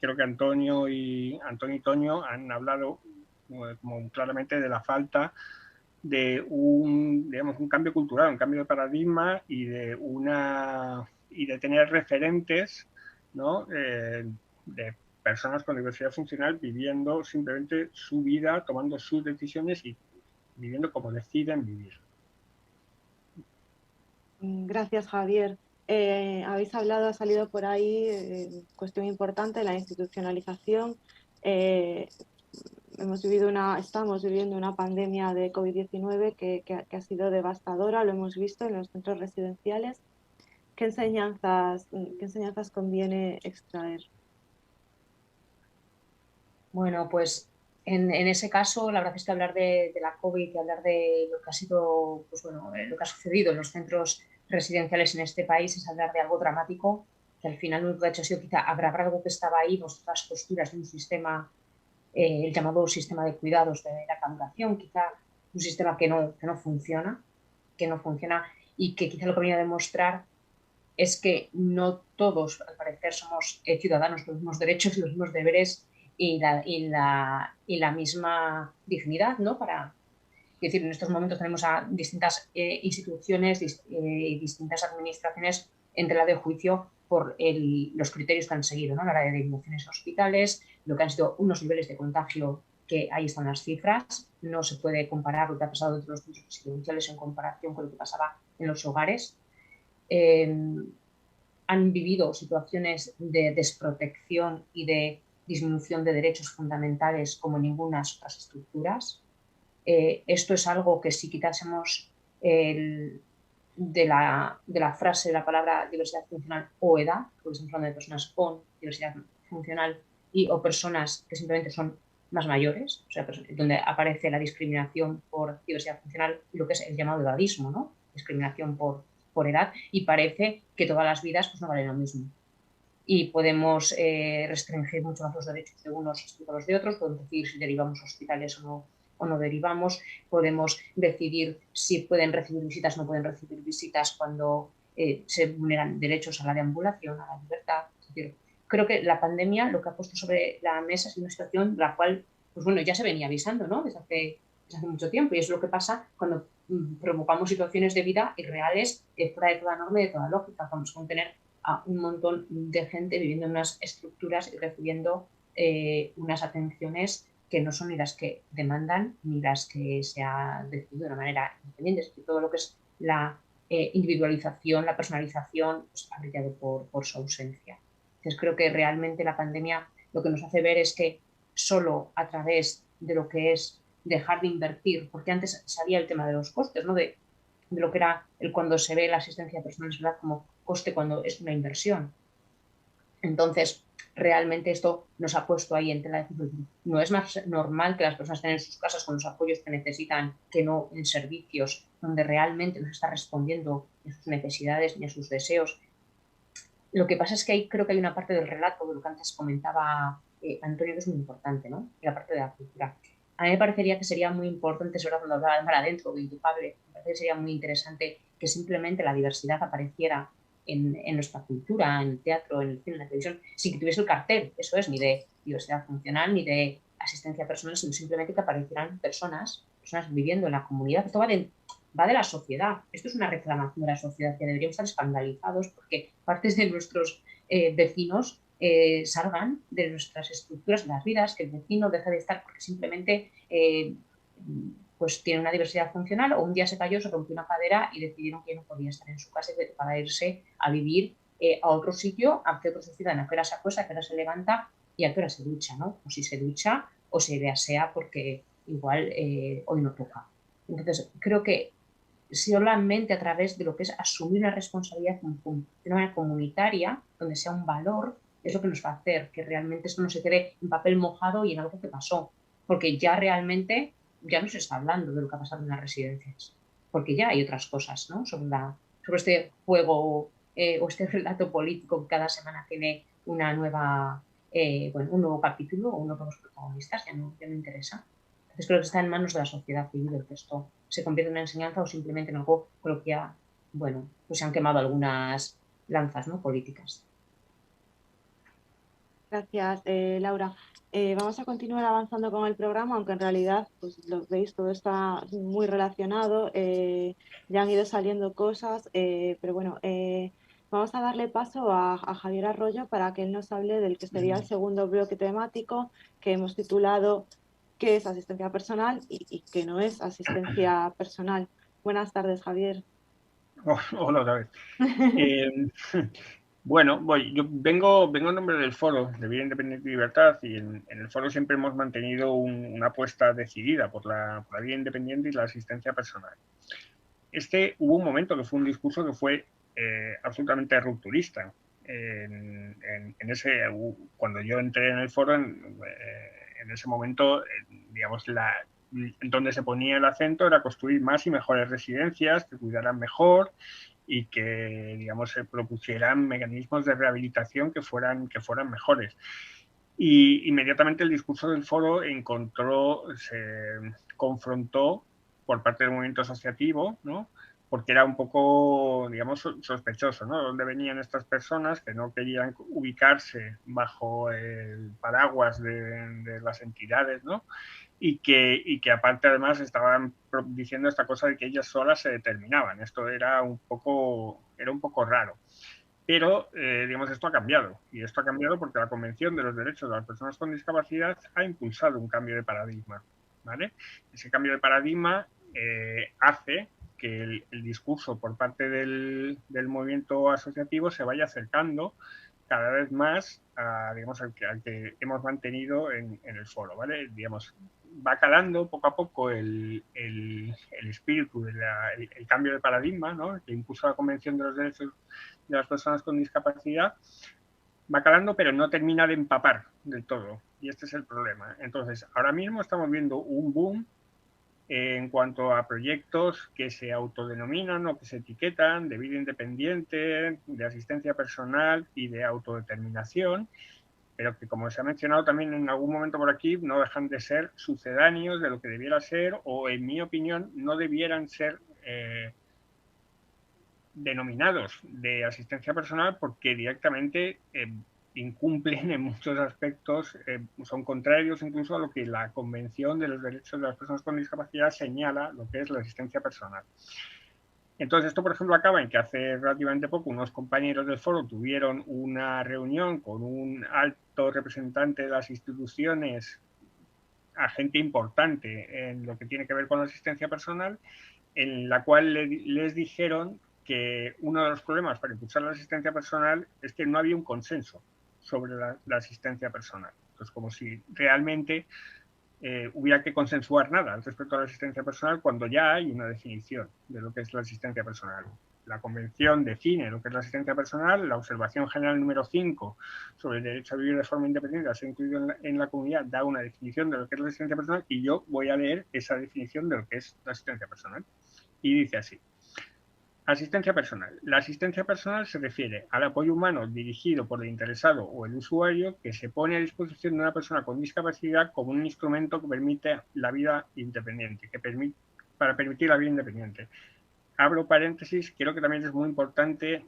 creo que Antonio y Toño han hablado como claramente de la falta de digamos, un cambio cultural, un cambio de paradigma y de tener referentes, ¿no? De personas con diversidad funcional viviendo simplemente su vida, tomando sus decisiones y viviendo como deciden vivir. Gracias, Javier. Habéis hablado, ha salido por ahí cuestión importante, la institucionalización. Estamos viviendo una pandemia de COVID-19 que ha sido devastadora, lo hemos visto en los centros residenciales. ¿Qué enseñanzas conviene extraer? Bueno, pues en ese caso, la verdad es que hablar de la COVID y hablar de lo que ha sido, pues bueno, lo que ha sucedido en los centros residenciales en este país es hablar de algo dramático, que al final lo único que ha hecho ha sido quizá agravar algo que estaba ahí, nuestras posturas de un sistema, el llamado sistema de cuidados de larga duración, quizá un sistema que no funciona y que quizá lo que venía a demostrar es que no todos, al parecer, somos ciudadanos con los mismos derechos y los mismos deberes y la misma dignidad, ¿no? Es decir, en estos momentos tenemos a distintas instituciones y distintas administraciones en tela de juicio por los criterios que han seguido, ¿no? A la hora de diagnosticaciones a hospitales, lo que han sido unos niveles de contagio que ahí están las cifras, no se puede comparar lo que ha pasado dentro de los centros residenciales en comparación con lo que pasaba en los hogares. Han vivido situaciones de desprotección y de disminución de derechos fundamentales como ninguna otras estructuras. Esto es algo que si quitásemos de la frase, la palabra diversidad funcional o edad, porque estamos hablando de personas con diversidad funcional o personas que simplemente son más mayores, o sea, donde aparece la discriminación por diversidad funcional y lo que es el llamado edadismo, ¿no? Discriminación por edad, y parece que todas las vidas pues no valen lo mismo. Y podemos restringir mucho más los derechos de unos respecto a los de otros, podemos decidir si derivamos a hospitales o no derivamos, podemos decidir si pueden recibir visitas o no pueden recibir visitas cuando se vulneran derechos a la deambulación, a la libertad. Es decir, creo que la pandemia lo que ha puesto sobre la mesa es una situación la cual, pues bueno, ya se venía avisando, ¿no? Desde hace mucho tiempo, y es lo que pasa cuando provocamos situaciones de vida irreales fuera de toda norma y de toda lógica. Vamos a tener a un montón de gente viviendo en unas estructuras y recibiendo unas atenciones que no son ni las que demandan ni las que se ha decidido de una manera independiente. Es decir, todo lo que es la individualización, la personalización, pues, ha brillado por su ausencia. Entonces creo que realmente la pandemia lo que nos hace ver es que solo a través de lo que es dejar de invertir, porque antes salía el tema de los costes, ¿no? De lo que era cuando se ve la asistencia personal como coste cuando es una inversión. Entonces, realmente esto nos ha puesto ahí en tela de juicio. No es más normal que las personas estén en sus casas con los apoyos que necesitan, que no en servicios donde realmente nos está respondiendo a sus necesidades ni a sus deseos. Lo que pasa es que ahí creo que hay una parte del relato, de lo que antes comentaba Antonio, que es muy importante, ¿no? La parte de la cultura. A mí me parecería que sería muy importante, sobre todo cuando hablaba de mar adentro, de Intocable, me parece que sería muy interesante que simplemente la diversidad apareciera en nuestra cultura, en el teatro, en el cine, en la televisión, sin que tuviese el cartel, eso es, ni de diversidad funcional, ni de asistencia personal, sino simplemente que aparecieran personas viviendo en la comunidad. Esto va de la sociedad. Esto es una reclamación de la sociedad, que deberíamos estar escandalizados porque partes de nuestros vecinos salgan de nuestras estructuras de las vidas, que el vecino deje de estar porque simplemente pues tiene una diversidad funcional, o un día se cayó, se rompió una cadera y decidieron que no podía estar en su casa y para irse a vivir a otro sitio, a qué otros decidan a qué hora se acuesta, a qué hora se levanta y a qué hora se ducha, ¿no? O si se ducha o se asea porque igual hoy no toca. Entonces, creo que solamente a través de lo que es asumir una responsabilidad de una manera comunitaria, donde sea un valor, es lo que nos va a hacer que realmente esto no se quede en papel mojado y en algo que pasó. Porque ya realmente ya no se está hablando de lo que ha pasado en las residencias, porque ya hay otras cosas, ¿no? sobre este juego o este relato político que cada semana tiene una nueva bueno, un nuevo capítulo o unos nuevos protagonistas, ya no interesa. Entonces creo que está en manos de la sociedad civil el que esto se convierte en una enseñanza o simplemente en algo con lo que ya, bueno, pues se han quemado algunas lanzas, ¿no?, políticas. Gracias, Laura. Vamos a continuar avanzando con el programa, aunque en realidad, pues lo veis, todo está muy relacionado, ya han ido saliendo cosas, pero bueno, vamos a darle paso a Javier Arroyo para que él nos hable del que sería el segundo bloque temático que hemos titulado ¿qué es asistencia personal y qué no es asistencia personal? Buenas tardes, Javier. Hola otra vez. Bueno, yo vengo en nombre del Foro de Vida Independiente y Libertad, y en el Foro siempre hemos mantenido una apuesta decidida por la vida independiente y la asistencia personal. Hubo un momento que fue un discurso que fue absolutamente rupturista. Cuando yo entré en el Foro, en ese momento, digamos, donde se ponía el acento era construir más y mejores residencias que cuidaran mejor y que, digamos, se propusieran mecanismos de rehabilitación que fueran mejores. Y inmediatamente el discurso del Foro se confrontó por parte del movimiento asociativo, ¿no?, porque era un poco, digamos, sospechoso, ¿no?, dónde venían estas personas que no querían ubicarse bajo el paraguas de las entidades, ¿no?, y que aparte además estaban diciendo esta cosa de que ellas solas se determinaban. Esto era un poco raro. Pero, digamos, esto ha cambiado. Y esto ha cambiado porque la Convención de los Derechos de las Personas con Discapacidad ha impulsado un cambio de paradigma, ¿vale? Ese cambio de paradigma hace que el discurso por parte del movimiento asociativo se vaya acercando cada vez más digamos, al que hemos mantenido en el Foro, ¿vale? Digamos, va calando poco a poco el espíritu, el cambio de paradigma, ¿no?, que impuso la Convención de los Derechos de las Personas con Discapacidad, va calando, pero no termina de empapar del todo. Y este es el problema. Entonces, ahora mismo estamos viendo un boom en cuanto a proyectos que se autodenominan o que se etiquetan de vida independiente, de asistencia personal y de autodeterminación, pero que, como se ha mencionado también en algún momento por aquí, no dejan de ser sucedáneos de lo que debiera ser, o en mi opinión no debieran ser denominados de asistencia personal, porque directamente incumplen en muchos aspectos, son contrarios incluso a lo que la Convención de los Derechos de las Personas con Discapacidad señala lo que es la asistencia personal. Entonces, esto, por ejemplo, acaba en que hace relativamente poco unos compañeros del Foro tuvieron una reunión con un alto representante de las instituciones, agente importante en lo que tiene que ver con la asistencia personal, en la cual les dijeron que uno de los problemas para impulsar la asistencia personal es que no había un consenso sobre la asistencia personal. Entonces, como si realmente hubiera que consensuar nada respecto a la asistencia personal cuando ya hay una definición de lo que es la asistencia personal. La Convención define lo que es la asistencia personal, la Observación General número 5 sobre el derecho a vivir de forma independiente, a ser incluido en la comunidad, da una definición de lo que es la asistencia personal, y yo voy a leer esa definición de lo que es la asistencia personal. Y dice así: asistencia personal. La asistencia personal se refiere al apoyo humano dirigido por el interesado o el usuario que se pone a disposición de una persona con discapacidad como un instrumento que permite la vida independiente, para permitir la vida independiente. Abro paréntesis, creo que también es muy importante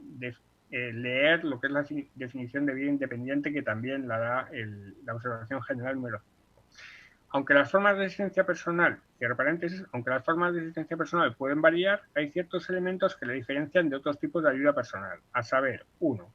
leer lo que es la definición de vida independiente, que también la da la Observación General número 5. Aunque las formas de asistencia personal, cierro paréntesis, aunque las formas de asistencia personal pueden variar, hay ciertos elementos que la diferencian de otros tipos de ayuda personal, a saber, 1.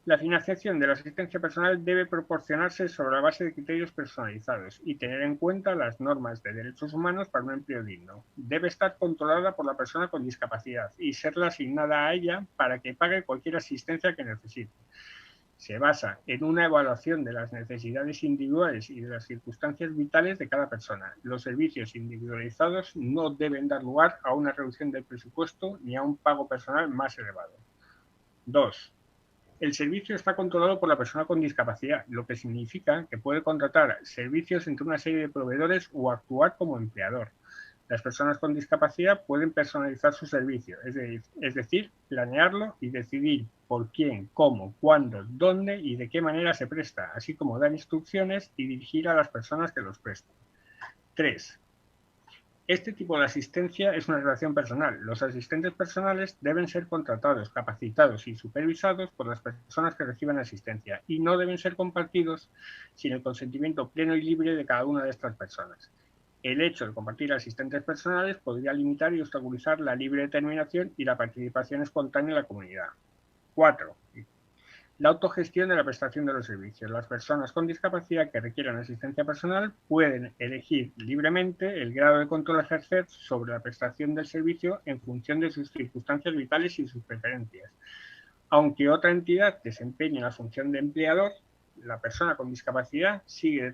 La financiación de la asistencia personal debe proporcionarse sobre la base de criterios personalizados y tener en cuenta las normas de derechos humanos para un empleo digno. Debe estar controlada por la persona con discapacidad y serle asignada a ella para que pague cualquier asistencia que necesite. Se basa en una evaluación de las necesidades individuales y de las circunstancias vitales de cada persona. Los servicios individualizados no deben dar lugar a una reducción del presupuesto ni a un pago personal más elevado. 2. El servicio está controlado por la persona con discapacidad, lo que significa que puede contratar servicios entre una serie de proveedores o actuar como empleador. Las personas con discapacidad pueden personalizar su servicio, es decir, planearlo y decidir por quién, cómo, cuándo, dónde y de qué manera se presta, así como dar instrucciones y dirigir a las personas que los prestan. 3. Este tipo de asistencia es una relación personal. Los asistentes personales deben ser contratados, capacitados y supervisados por las personas que reciban asistencia y no deben ser compartidos sin el consentimiento pleno y libre de cada una de estas personas. El hecho de compartir asistentes personales podría limitar y obstaculizar la libre determinación y la participación espontánea en la comunidad. 4. La autogestión de la prestación de los servicios. Las personas con discapacidad que requieran asistencia personal pueden elegir libremente el grado de control a ejercer sobre la prestación del servicio en función de sus circunstancias vitales y sus preferencias. Aunque otra entidad desempeñe la función de empleador, la persona con discapacidad sigue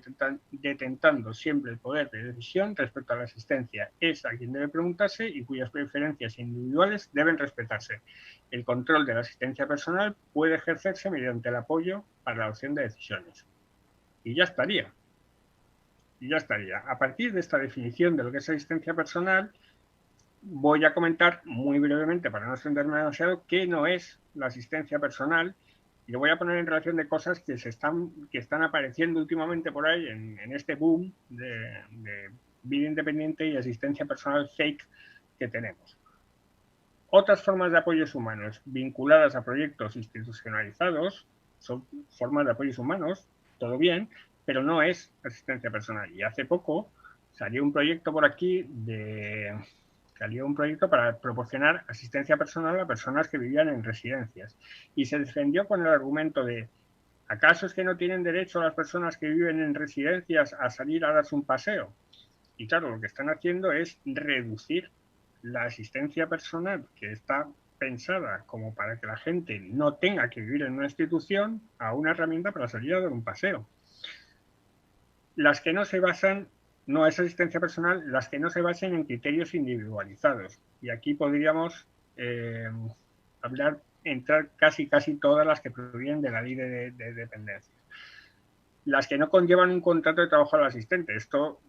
detentando siempre el poder de decisión respecto a la asistencia. Es a quien debe preguntarse y cuyas preferencias individuales deben respetarse. El control de la asistencia personal puede ejercerse mediante el apoyo para la adopción de decisiones. Y ya estaría. A partir de esta definición de lo que es asistencia personal, voy a comentar muy brevemente, para no extenderme demasiado, qué no es la asistencia personal. Y lo voy a poner en relación de cosas que están apareciendo últimamente por ahí en este boom de vida independiente y asistencia personal fake que tenemos. Otras formas de apoyos humanos vinculadas a proyectos institucionalizados son formas de apoyos humanos, todo bien, pero no es asistencia personal. Y hace poco salió un proyecto por aquí para proporcionar asistencia personal a personas que vivían en residencias. Y se defendió con el argumento de, ¿acaso es que no tienen derecho las personas que viven en residencias a salir a darse un paseo? Y claro, lo que están haciendo es reducir la asistencia personal, que está pensada como para que la gente no tenga que vivir en una institución, a una herramienta para salir a dar un paseo. Las que no se basan, no es asistencia personal, las que no se basen en criterios individualizados. Y aquí podríamos entrar casi todas las que provienen de la ley de dependencia. Las que no conllevan un contrato de trabajo al asistente. Esto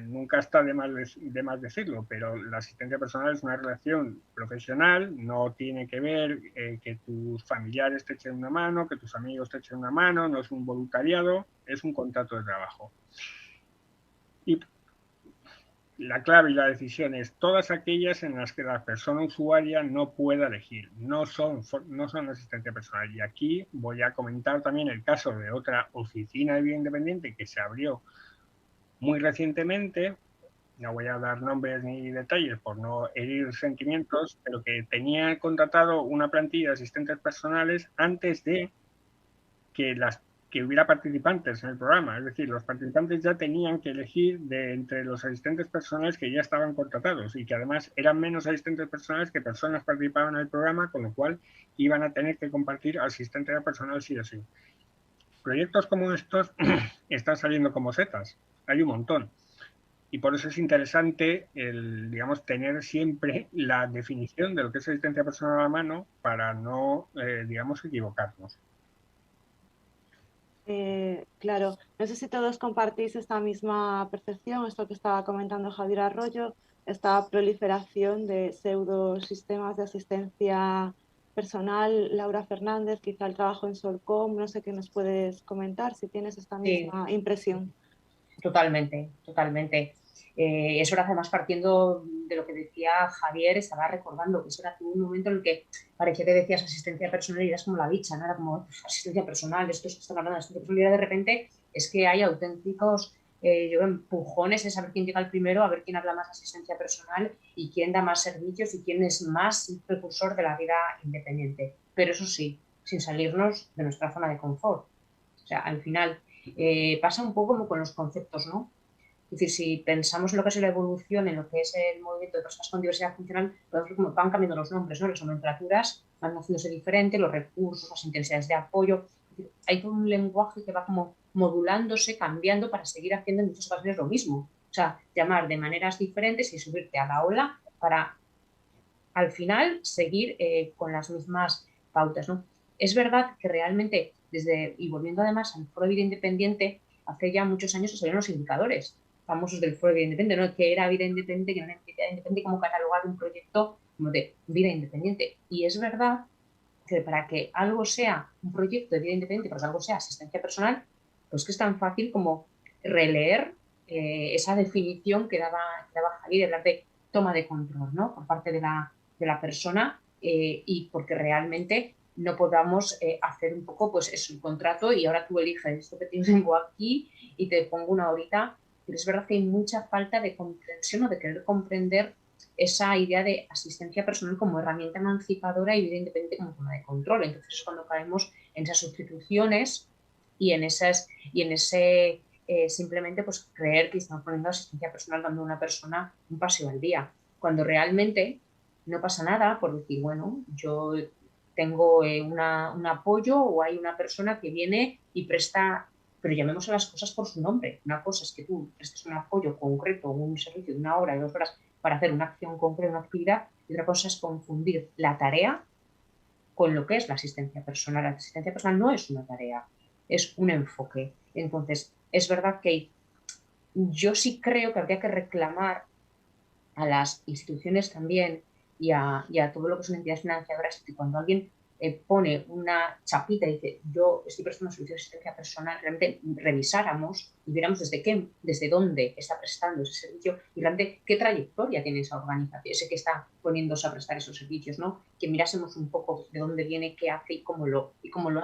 nunca está de más decirlo, pero la asistencia personal es una relación profesional, no tiene que ver que tus familiares te echen una mano, que tus amigos te echen una mano, no es un voluntariado, es un contrato de trabajo. Y la clave y la decisión es todas aquellas en las que la persona usuaria no pueda elegir, no son asistencia personal. Y aquí voy a comentar también el caso de otra oficina de vida independiente que se abrió muy recientemente, no voy a dar nombres ni detalles por no herir sentimientos, pero que tenía contratado una plantilla de asistentes personales antes de que hubiera participantes en el programa. Es decir, los participantes ya tenían que elegir de entre los asistentes personales que ya estaban contratados y que además eran menos asistentes personales que personas que participaban en el programa, con lo cual iban a tener que compartir asistente personal sí o sí. Proyectos como estos están saliendo como setas. Hay un montón. Y por eso es interesante tener siempre la definición de lo que es asistencia personal a la mano para no, equivocarnos. Claro, no sé si todos compartís esta misma percepción, esto que estaba comentando Javier Arroyo, esta proliferación de pseudosistemas de asistencia personal. Laura Fernández, quizá el trabajo en Solcom, no sé qué nos puedes comentar, si tienes esta misma impresión. Totalmente. Eso era además partiendo de lo que decía Javier, estaba recordando que eso era un momento en el que parecía que decías asistencia personal y eras como la bicha, ¿no? Era como asistencia personal, esto es que están hablando de asistencia personal, y de repente es que hay auténticos empujones de saber quién llega el primero, a ver quién habla más de asistencia personal y quién da más servicios y quién es más precursor de la vida independiente. Pero eso sí, sin salirnos de nuestra zona de confort. O sea, al final pasa un poco como con los conceptos, ¿no? Es decir, si pensamos en lo que es la evolución, en lo que es el movimiento de personas con diversidad funcional, podemos ver cómo van cambiando los nombres, ¿no? Las nomenclaturas van haciéndose diferentes, los recursos, las intensidades de apoyo. Es decir, hay todo un lenguaje que va como modulándose, cambiando para seguir haciendo en muchas ocasiones lo mismo. O sea, llamar de maneras diferentes y subirte a la ola para, al final, seguir con las mismas pautas, ¿no? Es verdad que realmente, y volviendo además al Foro de Vida Independiente, hace ya muchos años se salieron los indicadores. famosos del foro de vida independiente, ¿no? Que era vida independiente, que era una entidad independiente, como catalogar un proyecto como de vida independiente. Y es verdad que para que algo sea un proyecto de vida independiente, para que algo sea asistencia personal, pues que es tan fácil como releer esa definición que daba Javier, hablar de toma de control, ¿no? Por parte de la persona y porque realmente no podamos hacer un poco, pues es un contrato y ahora tú eliges esto que tengo aquí y te pongo una horita. Pero es verdad que hay mucha falta de comprensión o de querer comprender esa idea de asistencia personal como herramienta emancipadora y vida independiente como forma de control. Entonces es cuando caemos en esas sustituciones y en ese simplemente pues creer que estamos poniendo asistencia personal dando a una persona un paseo al día, cuando realmente no pasa nada por decir, bueno, yo tengo un apoyo o hay una persona que viene y presta, pero llamemos a las cosas por su nombre. Una cosa es que tú prestes un apoyo concreto, un servicio de 1 hora, de 2 horas para hacer una acción concreta, una actividad, y otra cosa es confundir la tarea con lo que es la asistencia personal. La asistencia personal no es una tarea, es un enfoque. Entonces, es verdad que yo sí creo que habría que reclamar a las instituciones también y a todo lo que son entidades financiadoras que cuando alguien pone una chapita y dice yo estoy prestando un servicio de asistencia personal, realmente revisáramos y viéramos desde dónde está prestando ese servicio y realmente qué trayectoria tiene esa organización, ese que está poniéndose a prestar esos servicios, ¿no? Que mirásemos un poco de dónde viene, qué hace y cómo lo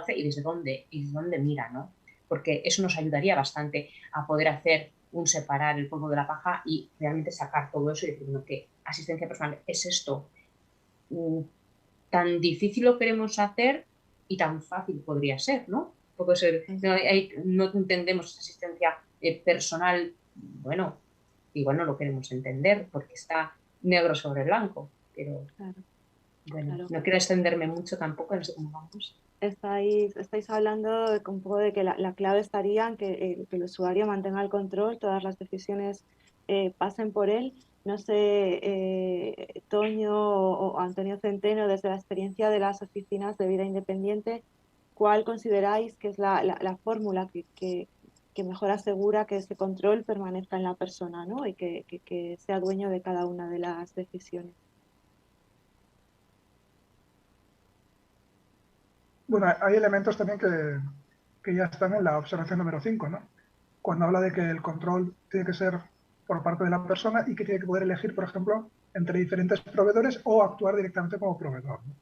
hace y desde dónde mira, ¿no? Porque eso nos ayudaría bastante a poder hacer un separar el polvo de la paja y realmente sacar todo eso y decir, no, que asistencia personal es esto. Tan difícil lo queremos hacer y tan fácil podría ser, ¿no? Puede ser, no entendemos asistencia personal, bueno, igual no lo queremos entender porque está negro sobre blanco, pero Claro, bueno, claro. no quiero extenderme mucho tampoco, no sé cómo vamos. Estáis hablando de, un poco de que la clave estaría en que el usuario mantenga el control, todas las decisiones pasen por él. No sé, Toño o Antonio Centeno, desde la experiencia de las oficinas de vida independiente, ¿cuál consideráis que es la fórmula que mejor asegura que ese control permanezca en la persona, ¿no? Y que sea dueño de cada una de las decisiones? Bueno, hay elementos también que ya están en la observación número 5, ¿no? Cuando habla de que el control tiene que ser por parte de la persona y que tiene que poder elegir, por ejemplo, entre diferentes proveedores o actuar directamente como proveedor, ¿no?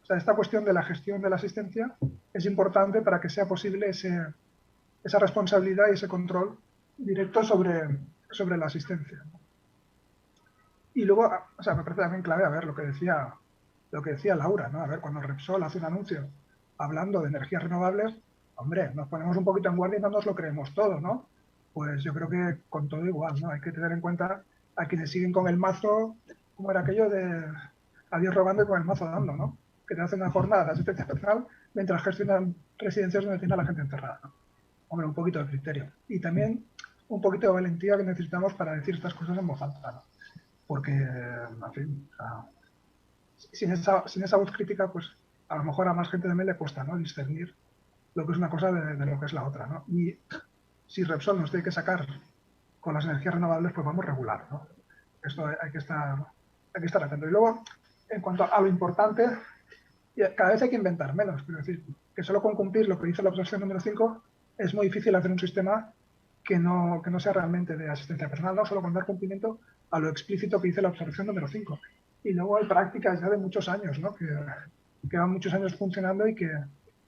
O sea, esta cuestión de la gestión de la asistencia es importante para que sea posible esa responsabilidad y ese control directo sobre la asistencia, ¿no? Y luego, o sea, me parece también clave, a ver, lo que decía Laura, ¿no? A ver, cuando Repsol hace un anuncio hablando de energías renovables, hombre, nos ponemos un poquito en guardia y no nos lo creemos todo, ¿no? Pues yo creo que con todo igual, ¿no? Hay que tener en cuenta a quienes siguen con el mazo, como era aquello de a Dios robando y con el mazo dando, ¿no? Que te hacen una jornada de asistencia personal mientras gestionan residencias donde tiene a la gente enterrada, ¿no? Hombre, un poquito de criterio. Y también un poquito de valentía que necesitamos para decir estas cosas en voz alta, ¿no? Porque, en fin, o sea, sin esa voz crítica, pues a lo mejor a más gente también le cuesta, ¿no? Discernir lo que es una cosa de lo que es la otra, ¿no? Y si Repsol nos tiene que sacar con las energías renovables, pues vamos regular, ¿no? Esto hay que estar atento. Y luego, en cuanto a lo importante, cada vez hay que inventar menos. Quiero decir, que solo con cumplir lo que dice la observación número 5 es muy difícil hacer un sistema que no sea realmente de asistencia personal, no solo con dar cumplimiento a lo explícito que dice la observación número 5. Y luego hay prácticas ya de muchos años, ¿no? que van muchos años funcionando y que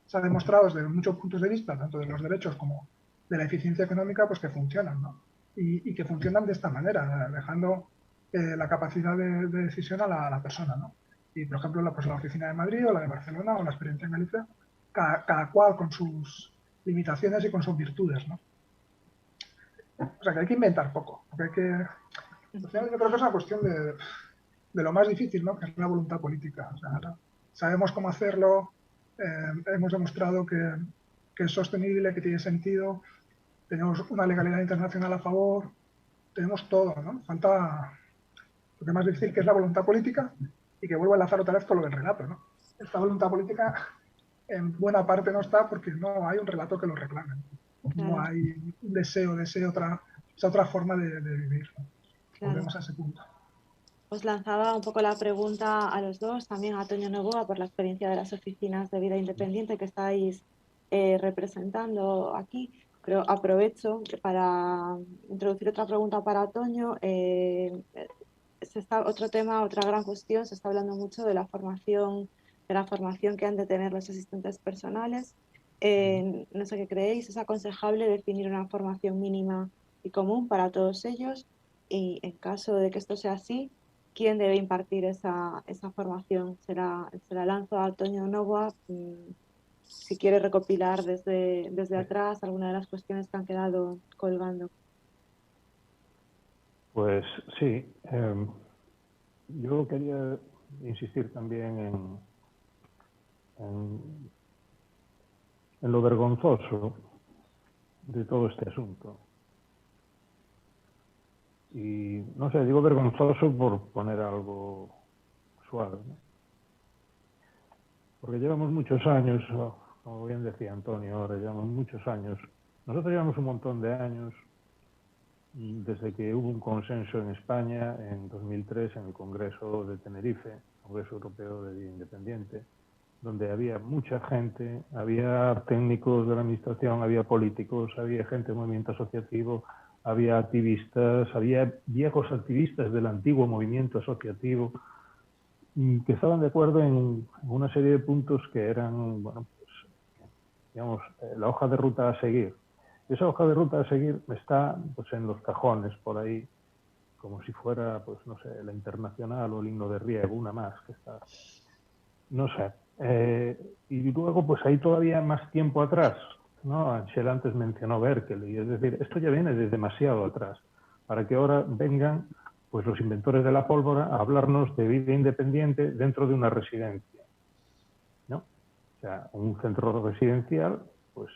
se ha demostrado desde muchos puntos de vista, tanto de los derechos como de la eficiencia económica, pues que funcionan, ¿no? Y que funcionan de esta manera, dejando la capacidad de decisión a la persona, ¿no? Y, por ejemplo, pues la oficina de Madrid o la de Barcelona o la experiencia en Galicia, cada cual con sus limitaciones y con sus virtudes, ¿no? O sea, que hay que inventar poco. Porque hay que... Al final yo creo que es una cuestión de lo más difícil, ¿no? Que es la voluntad política. O sea, sabemos cómo hacerlo, hemos demostrado que es sostenible, que tiene sentido, tenemos una legalidad internacional a favor, tenemos todo, ¿no? Falta lo que es más difícil, que es la voluntad política, y que vuelvo a enlazar otra vez con lo del relato, ¿no? Esta voluntad política en buena parte no está porque no hay un relato que lo reclame. No hay un deseo de ese otra otra forma de vivir, ¿no? Claro. Volvemos a ese punto. Os lanzaba un poco la pregunta a los dos, también a Toño Novoa, por la experiencia de las oficinas de vida independiente que estáis representando aquí. Pero aprovecho para introducir otra pregunta para Toño. Otro tema, otra gran cuestión, se está hablando mucho de la formación que han de tener los asistentes personales. No sé qué creéis, ¿es aconsejable definir una formación mínima y común para todos ellos? Y en caso de que esto sea así, ¿quién debe impartir esa formación? Se la lanzo a Toño Novoa, si quiere recopilar desde atrás alguna de las cuestiones que han quedado colgando. Pues sí, yo quería insistir también en lo vergonzoso de todo este asunto. Y no sé, digo vergonzoso por poner algo suave, ¿no? Porque llevamos muchos años, como bien decía Antonio ahora, llevamos muchos años. Nosotros llevamos un montón de años desde que hubo un consenso en España en 2003 en el Congreso de Tenerife, Congreso Europeo de Vida Independiente, donde había mucha gente, había técnicos de la administración, había políticos, había gente del movimiento asociativo, había activistas, había viejos activistas del antiguo movimiento asociativo que estaban de acuerdo en una serie de puntos que eran, bueno, pues, digamos, la hoja de ruta a seguir. Esa hoja de ruta a seguir está pues, en los cajones por ahí, como si fuera, pues no sé, la Internacional o el himno de Riego, una más que está, no sé. Y luego, pues hay todavía más tiempo atrás, ¿no? Anchel antes mencionó Berkeley, es decir, esto ya viene de demasiado atrás, para que ahora vengan pues los inventores de la pólvora a hablarnos de vida independiente dentro de una residencia, ¿no? O sea, un centro residencial, pues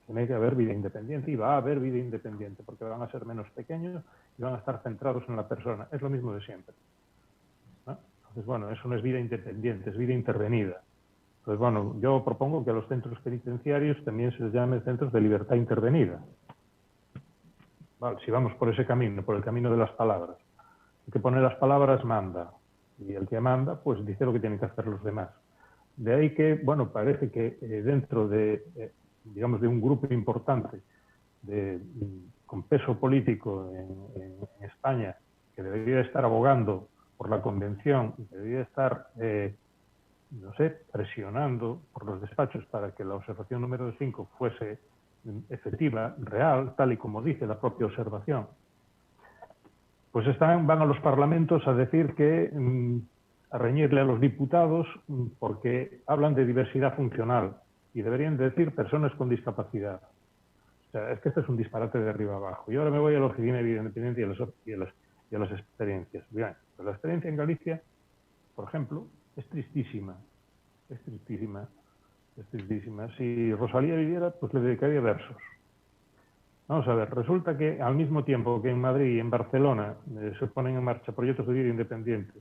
tiene que haber vida independiente y va a haber vida independiente porque van a ser menos pequeños y van a estar centrados en la persona. Es lo mismo de siempre, ¿no? Entonces, bueno, eso no es vida independiente, es vida intervenida. Entonces, bueno, yo propongo que a los centros penitenciarios también se les llame centros de libertad intervenida. Vale, si vamos por ese camino, por el camino de las palabras. El que pone las palabras manda, y el que manda, pues dice lo que tienen que hacer los demás. De ahí que, bueno, parece que dentro de, digamos, de un grupo importante con peso político en España, que debería estar abogando por la convención, que debería estar, no sé, presionando por los despachos para que la observación número 5 fuese efectiva, real, tal y como dice la propia observación, pues van a los parlamentos a decir que, a reñirle a los diputados porque hablan de diversidad funcional y deberían decir personas con discapacidad. O sea, es que este es un disparate de arriba abajo. Y ahora me voy a la Oficina de Vida Independiente y a las experiencias. Bien, pues la experiencia en Galicia, por ejemplo, es tristísima. Es tristísima. Es tristísima. Si Rosalía viviera, pues le dedicaría versos. Vamos a ver, resulta que al mismo tiempo que en Madrid y en Barcelona se ponen en marcha proyectos de vida independiente,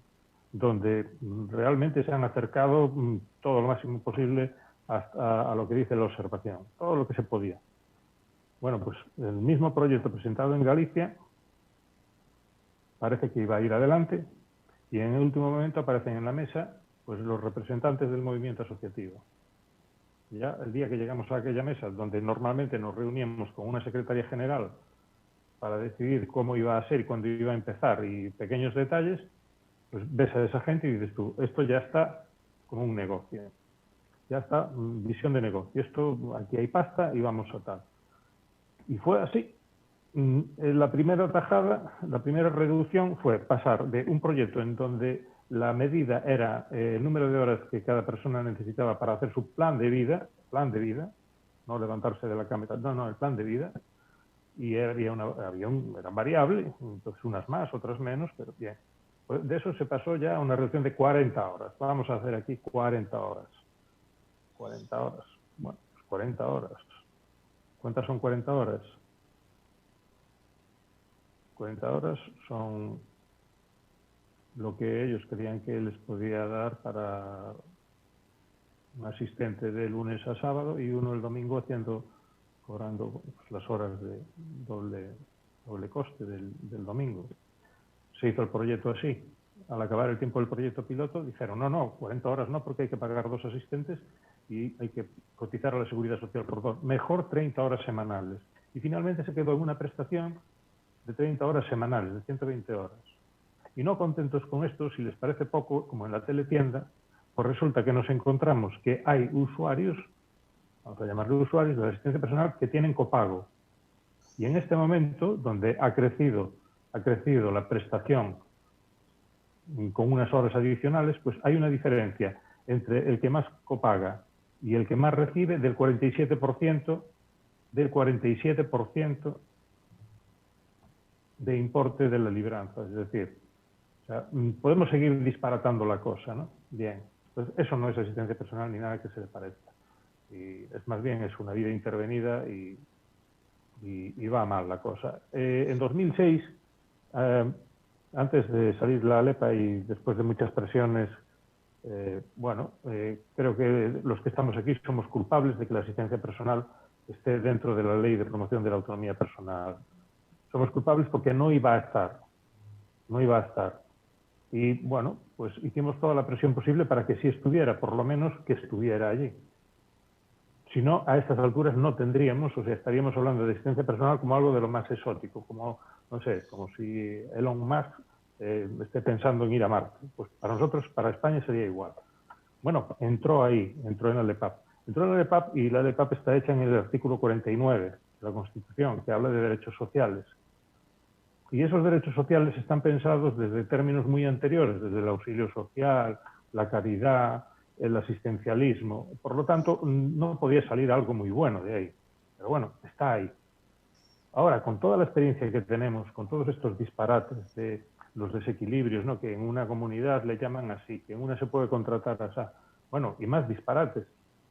donde realmente se han acercado todo lo máximo posible a lo que dice la observación, todo lo que se podía. Bueno, pues el mismo proyecto presentado en Galicia parece que iba a ir adelante y en el último momento aparecen en la mesa pues los representantes del movimiento asociativo. Ya el día que llegamos a aquella mesa, donde normalmente nos reuníamos con una secretaria general para decidir cómo iba a ser y cuándo iba a empezar y pequeños detalles, pues ves a esa gente y dices tú, esto ya está como un negocio. Ya está, visión de negocio. Esto, aquí hay pasta y vamos a tal. Y fue así. La primera tajada, la primera reducción fue pasar de un proyecto en donde la medida era el número de horas que cada persona necesitaba para hacer su plan de vida, no levantarse de la cama, no, el plan de vida, y eran variables, entonces unas más, otras menos, pero bien. Pues de eso se pasó ya a una reducción de 40 horas. Vamos a hacer aquí 40 horas. 40 horas. Bueno, pues 40 horas. ¿Cuántas son 40 horas? 40 horas son lo que ellos creían que les podía dar para un asistente de lunes a sábado y uno el domingo cobrando pues, las horas de doble doble coste del domingo. Se hizo el proyecto así. Al acabar el tiempo del proyecto piloto dijeron, no, 40 horas no, porque hay que pagar 2 asistentes y hay que cotizar a la Seguridad Social por 2. Mejor 30 horas semanales. Y finalmente se quedó en una prestación de 30 horas semanales, de 120 horas. Y no contentos con esto, si les parece poco, como en la teletienda, pues resulta que nos encontramos que hay usuarios, vamos a llamarlos usuarios de la asistencia personal, que tienen copago. Y en este momento, donde ha crecido la prestación con unas horas adicionales, pues hay una diferencia entre el que más copaga y el que más recibe del 47%, de importe de la libranza. Es decir, o sea, podemos seguir disparatando la cosa, ¿no? Bien, pues eso no es asistencia personal ni nada que se le parezca. Y es más bien, es una vida intervenida y va mal la cosa. En 2006, antes de salir la LEPA y después de muchas presiones, creo que los que estamos aquí somos culpables de que la asistencia personal esté dentro de la Ley de Promoción de la Autonomía Personal. Somos culpables porque no iba a estar. Y bueno, pues hicimos toda la presión posible para que sí estuviera, por lo menos que estuviera allí. Si no, a estas alturas no tendríamos, o sea, estaríamos hablando de asistencia personal como algo de lo más exótico, como, no sé, como si Elon Musk esté pensando en ir a Marte. Pues para nosotros, para España sería igual. Bueno, entró en la LEPAP. Entró en la LEPAP y la LEPAP está hecha en el artículo 49 de la Constitución, que habla de derechos sociales. Y esos derechos sociales están pensados desde términos muy anteriores, desde el auxilio social, la caridad, el asistencialismo. Por lo tanto, no podía salir algo muy bueno de ahí. Pero bueno, está ahí. Ahora, con toda la experiencia que tenemos, con todos estos disparates de los desequilibrios, ¿no? Que en una comunidad le llaman así, que en una se puede contratar así. Bueno, y más disparates.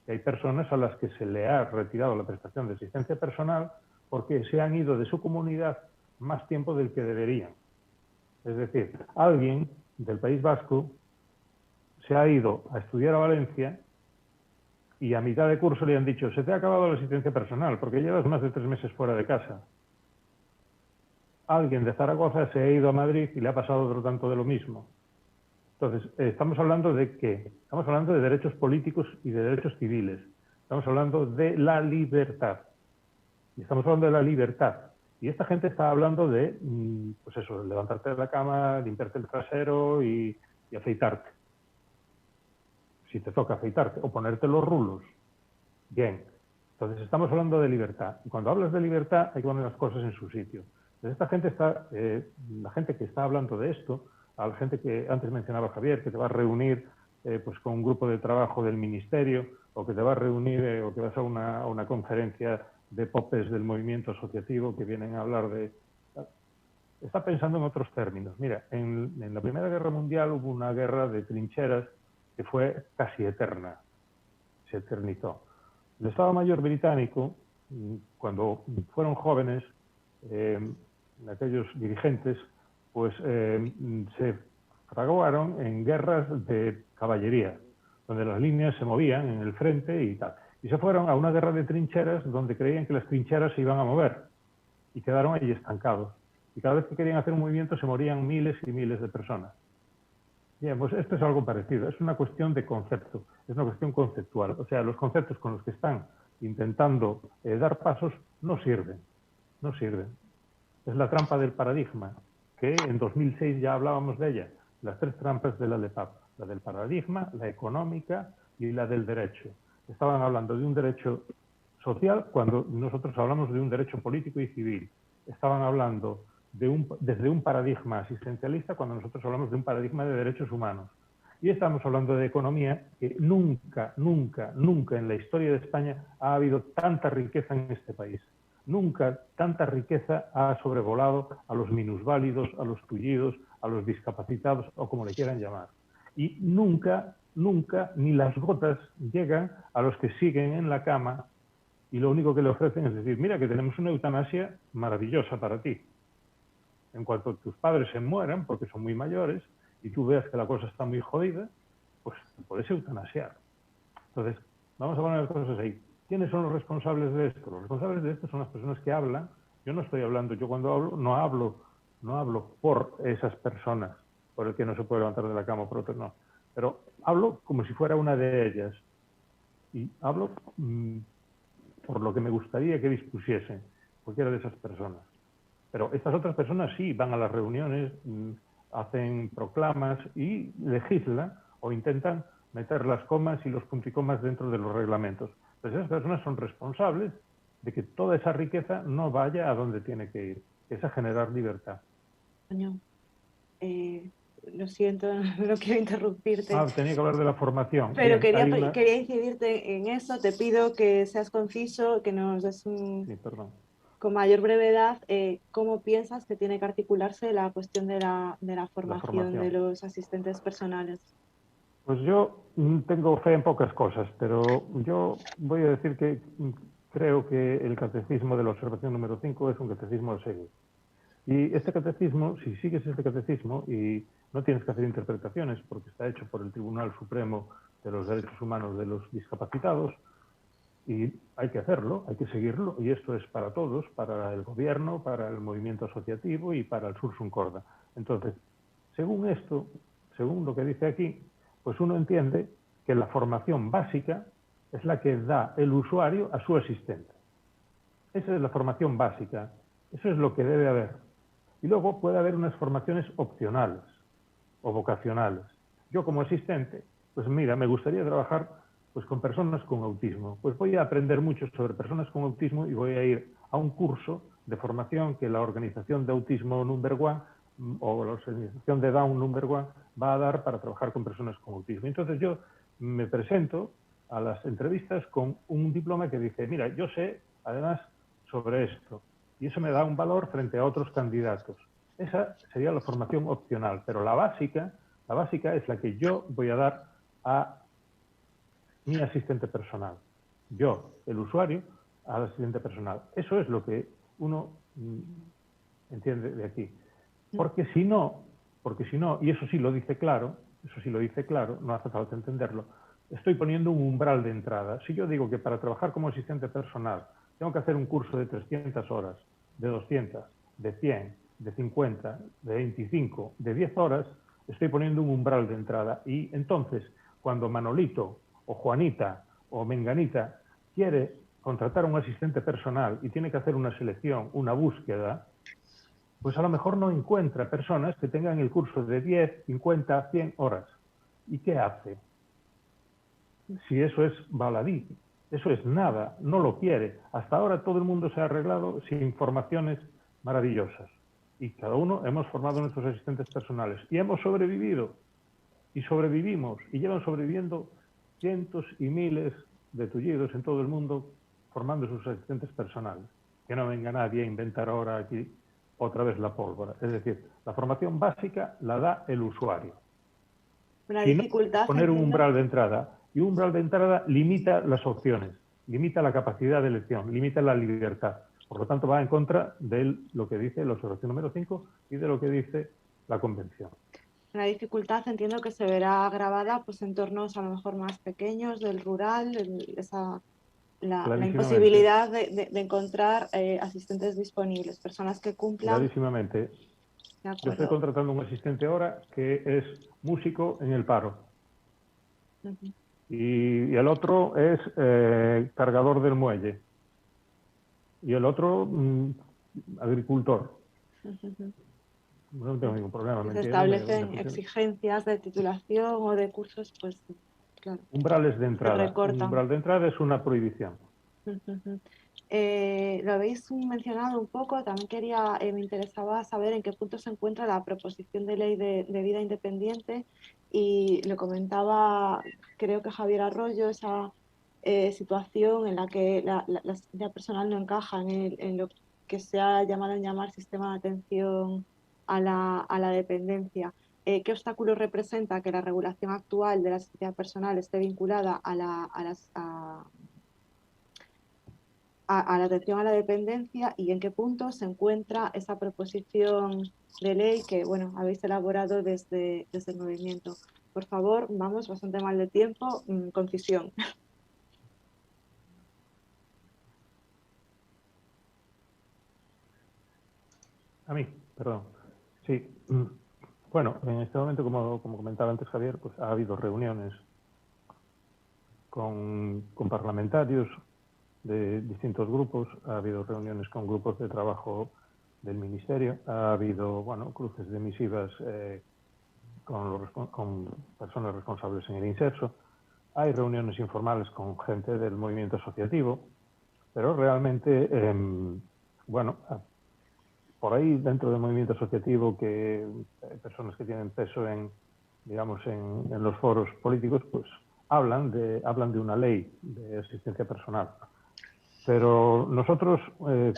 Que hay personas a las que se le ha retirado la prestación de asistencia personal porque se han ido de su comunidad más tiempo del que deberían. Es decir, alguien del País Vasco se ha ido a estudiar a Valencia y a mitad de curso le han dicho, se te ha acabado la asistencia personal porque llevas más de 3 meses fuera de casa. Alguien de Zaragoza se ha ido a Madrid y le ha pasado otro tanto de lo mismo. Entonces, ¿estamos hablando de qué? Estamos hablando de derechos políticos y de derechos civiles. Estamos hablando de la libertad. Y estamos hablando de la libertad. Y esta gente está hablando de, pues eso, levantarte de la cama, limpiarte el trasero y afeitarte. Si te toca afeitarte o ponerte los rulos. Bien. Entonces estamos hablando de libertad. Y cuando hablas de libertad hay que poner las cosas en su sitio. Entonces esta gente está, la gente que está hablando de esto, a la gente que antes mencionaba Javier, que te va a reunir pues con un grupo de trabajo del ministerio, o que te va a reunir o que vas a una conferencia de popes del movimiento asociativo que vienen a hablar de... Está pensando en otros términos. Mira, en la Primera Guerra Mundial hubo una guerra de trincheras que fue casi eterna, se eternizó. El Estado Mayor británico, cuando fueron jóvenes, aquellos dirigentes, pues se fraguaron en guerras de caballería, donde las líneas se movían en el frente y tal. Y se fueron a una guerra de trincheras donde creían que las trincheras se iban a mover y quedaron allí estancados. Y cada vez que querían hacer un movimiento se morían miles y miles de personas. Bien, pues esto es algo parecido. Es una cuestión de concepto, es una cuestión conceptual. O sea, los conceptos con los que están intentando dar pasos no sirven. Es la trampa del paradigma, que en 2006 ya hablábamos de ella. Las 3 trampas de la LEPAP. La del paradigma, la económica y la del derecho. Estaban hablando de un derecho social cuando nosotros hablamos de un derecho político y civil. Estaban hablando desde un paradigma asistencialista cuando nosotros hablamos de un paradigma de derechos humanos. Y estamos hablando de economía, que nunca en la historia de España ha habido tanta riqueza en este país. Nunca tanta riqueza ha sobrevolado a los minusválidos, a los tullidos, a los discapacitados o como le quieran llamar. Y nunca ni las gotas llegan a los que siguen en la cama y lo único que le ofrecen es decir, mira que tenemos una eutanasia maravillosa para ti. En cuanto tus padres se mueran, porque son muy mayores, y tú veas que la cosa está muy jodida, pues te puedes eutanasiar. Entonces, vamos a poner las cosas ahí. ¿Quiénes son los responsables de esto? Los responsables de esto son las personas que hablan Yo no estoy hablando, yo cuando hablo, no hablo por esas personas, por el que no se puede levantar de la cama, por otro no. Pero hablo como si fuera una de ellas. Y hablo por lo que me gustaría que dispusiesen cualquiera de esas personas. Pero estas otras personas sí van a las reuniones, hacen proclamas y legislan o intentan meter las comas y los punticomas dentro de los reglamentos. Pues esas personas son responsables de que toda esa riqueza no vaya a donde tiene que ir, que es a generar libertad. Lo siento, no quiero interrumpirte. Tenía que hablar de la formación. Pero Bien, quería incidirte en eso. Te pido que seas conciso, que nos des con mayor brevedad cómo piensas que tiene que articularse la cuestión de la formación de los asistentes personales. Pues yo tengo fe en pocas cosas, pero yo voy a decir que creo que el catecismo de la observación número 5 es un catecismo a seguir. Y este catecismo, si sigues este catecismo y no tienes que hacer interpretaciones porque está hecho por el Tribunal Supremo de los Derechos Humanos de los Discapacitados, y hay que hacerlo, hay que seguirlo, y esto es para todos, para el gobierno, para el movimiento asociativo y para el Sursum Corda. Entonces, según esto, según lo que dice aquí, pues uno entiende que la formación básica es la que da el usuario a su asistente. Esa es la formación básica, eso es lo que debe haber. Y luego puede haber unas formaciones opcionales o vocacionales. Yo como asistente, pues mira, me gustaría trabajar pues con personas con autismo. Pues voy a aprender mucho sobre personas con autismo y voy a ir a un curso de formación que la Organización de Autismo Number One o la Organización de Down Number One va a dar para trabajar con personas con autismo. Entonces yo me presento a las entrevistas con un diploma que dice, mira, yo sé además sobre esto. Y eso me da un valor frente a otros candidatos. Esa sería la formación opcional, pero la básica es la que yo voy a dar a mi asistente personal. Yo, el usuario, al asistente personal. Eso es lo que uno entiende de aquí. Porque si no, y eso sí lo dice claro, no hace falta entenderlo, estoy poniendo un umbral de entrada. Si yo digo que para trabajar como asistente personal tengo que hacer un curso de 300 horas, de 200, de 100, de 50, de 25, de 10 horas, estoy poniendo un umbral de entrada. Y entonces, cuando Manolito o Juanita o Menganita quiere contratar a un asistente personal y tiene que hacer una selección, una búsqueda, pues a lo mejor no encuentra personas que tengan el curso de 10, 50, 100 horas. ¿Y qué hace? Si eso es baladí, eso es nada, no lo quiere. Hasta ahora todo el mundo se ha arreglado sin formaciones maravillosas. Y cada uno hemos formado nuestros asistentes personales. Y hemos sobrevivido. Y sobrevivimos. Y llevan sobreviviendo cientos y miles de tullidos en todo el mundo formando sus asistentes personales. Que no venga nadie a inventar ahora aquí otra vez la pólvora. Es decir, la formación básica la da el usuario. Una dificultad, poner un umbral de entrada. Y un umbral de entrada limita las opciones, limita la capacidad de elección, limita la libertad. Por lo tanto, va en contra de lo que dice la observación número 5 y de lo que dice la Convención. Una dificultad entiendo que se verá agravada pues, en entornos a lo mejor más pequeños, del rural, la imposibilidad de encontrar asistentes disponibles, personas que cumplan. Clarísimamente. Yo estoy contratando un asistente ahora que es músico en el paro. Y el otro es cargador del muelle. Y el otro, agricultor. No tengo ningún problema. Se establecen exigencias de titulación o de cursos, pues claro. Umbrales de entrada. Un umbral de entrada es una prohibición. Lo habéis mencionado un poco, también me interesaba saber en qué punto se encuentra la proposición de ley de vida independiente y lo comentaba, creo que Javier Arroyo, esa situación en la que la asistencia personal no encaja en lo que se ha llamado en llamar sistema de atención a la dependencia. ¿Qué obstáculos representa que la regulación actual de la asistencia personal esté vinculada a la atención a la dependencia y en qué punto se encuentra esa proposición de ley que, bueno, habéis elaborado desde el movimiento? Por favor, vamos bastante mal de tiempo, concisión. A mí, perdón. Sí. Bueno, en este momento, como comentaba antes Javier, pues ha habido reuniones con parlamentarios de distintos grupos, ha habido reuniones con grupos de trabajo del Ministerio, ha habido, bueno, cruces de misivas con personas responsables en el Inserso, hay reuniones informales con gente del movimiento asociativo, pero realmente, bueno, por ahí dentro del movimiento asociativo, que personas que tienen peso en, digamos, en los foros políticos, pues hablan de una ley de asistencia personal. Pero nosotros, creo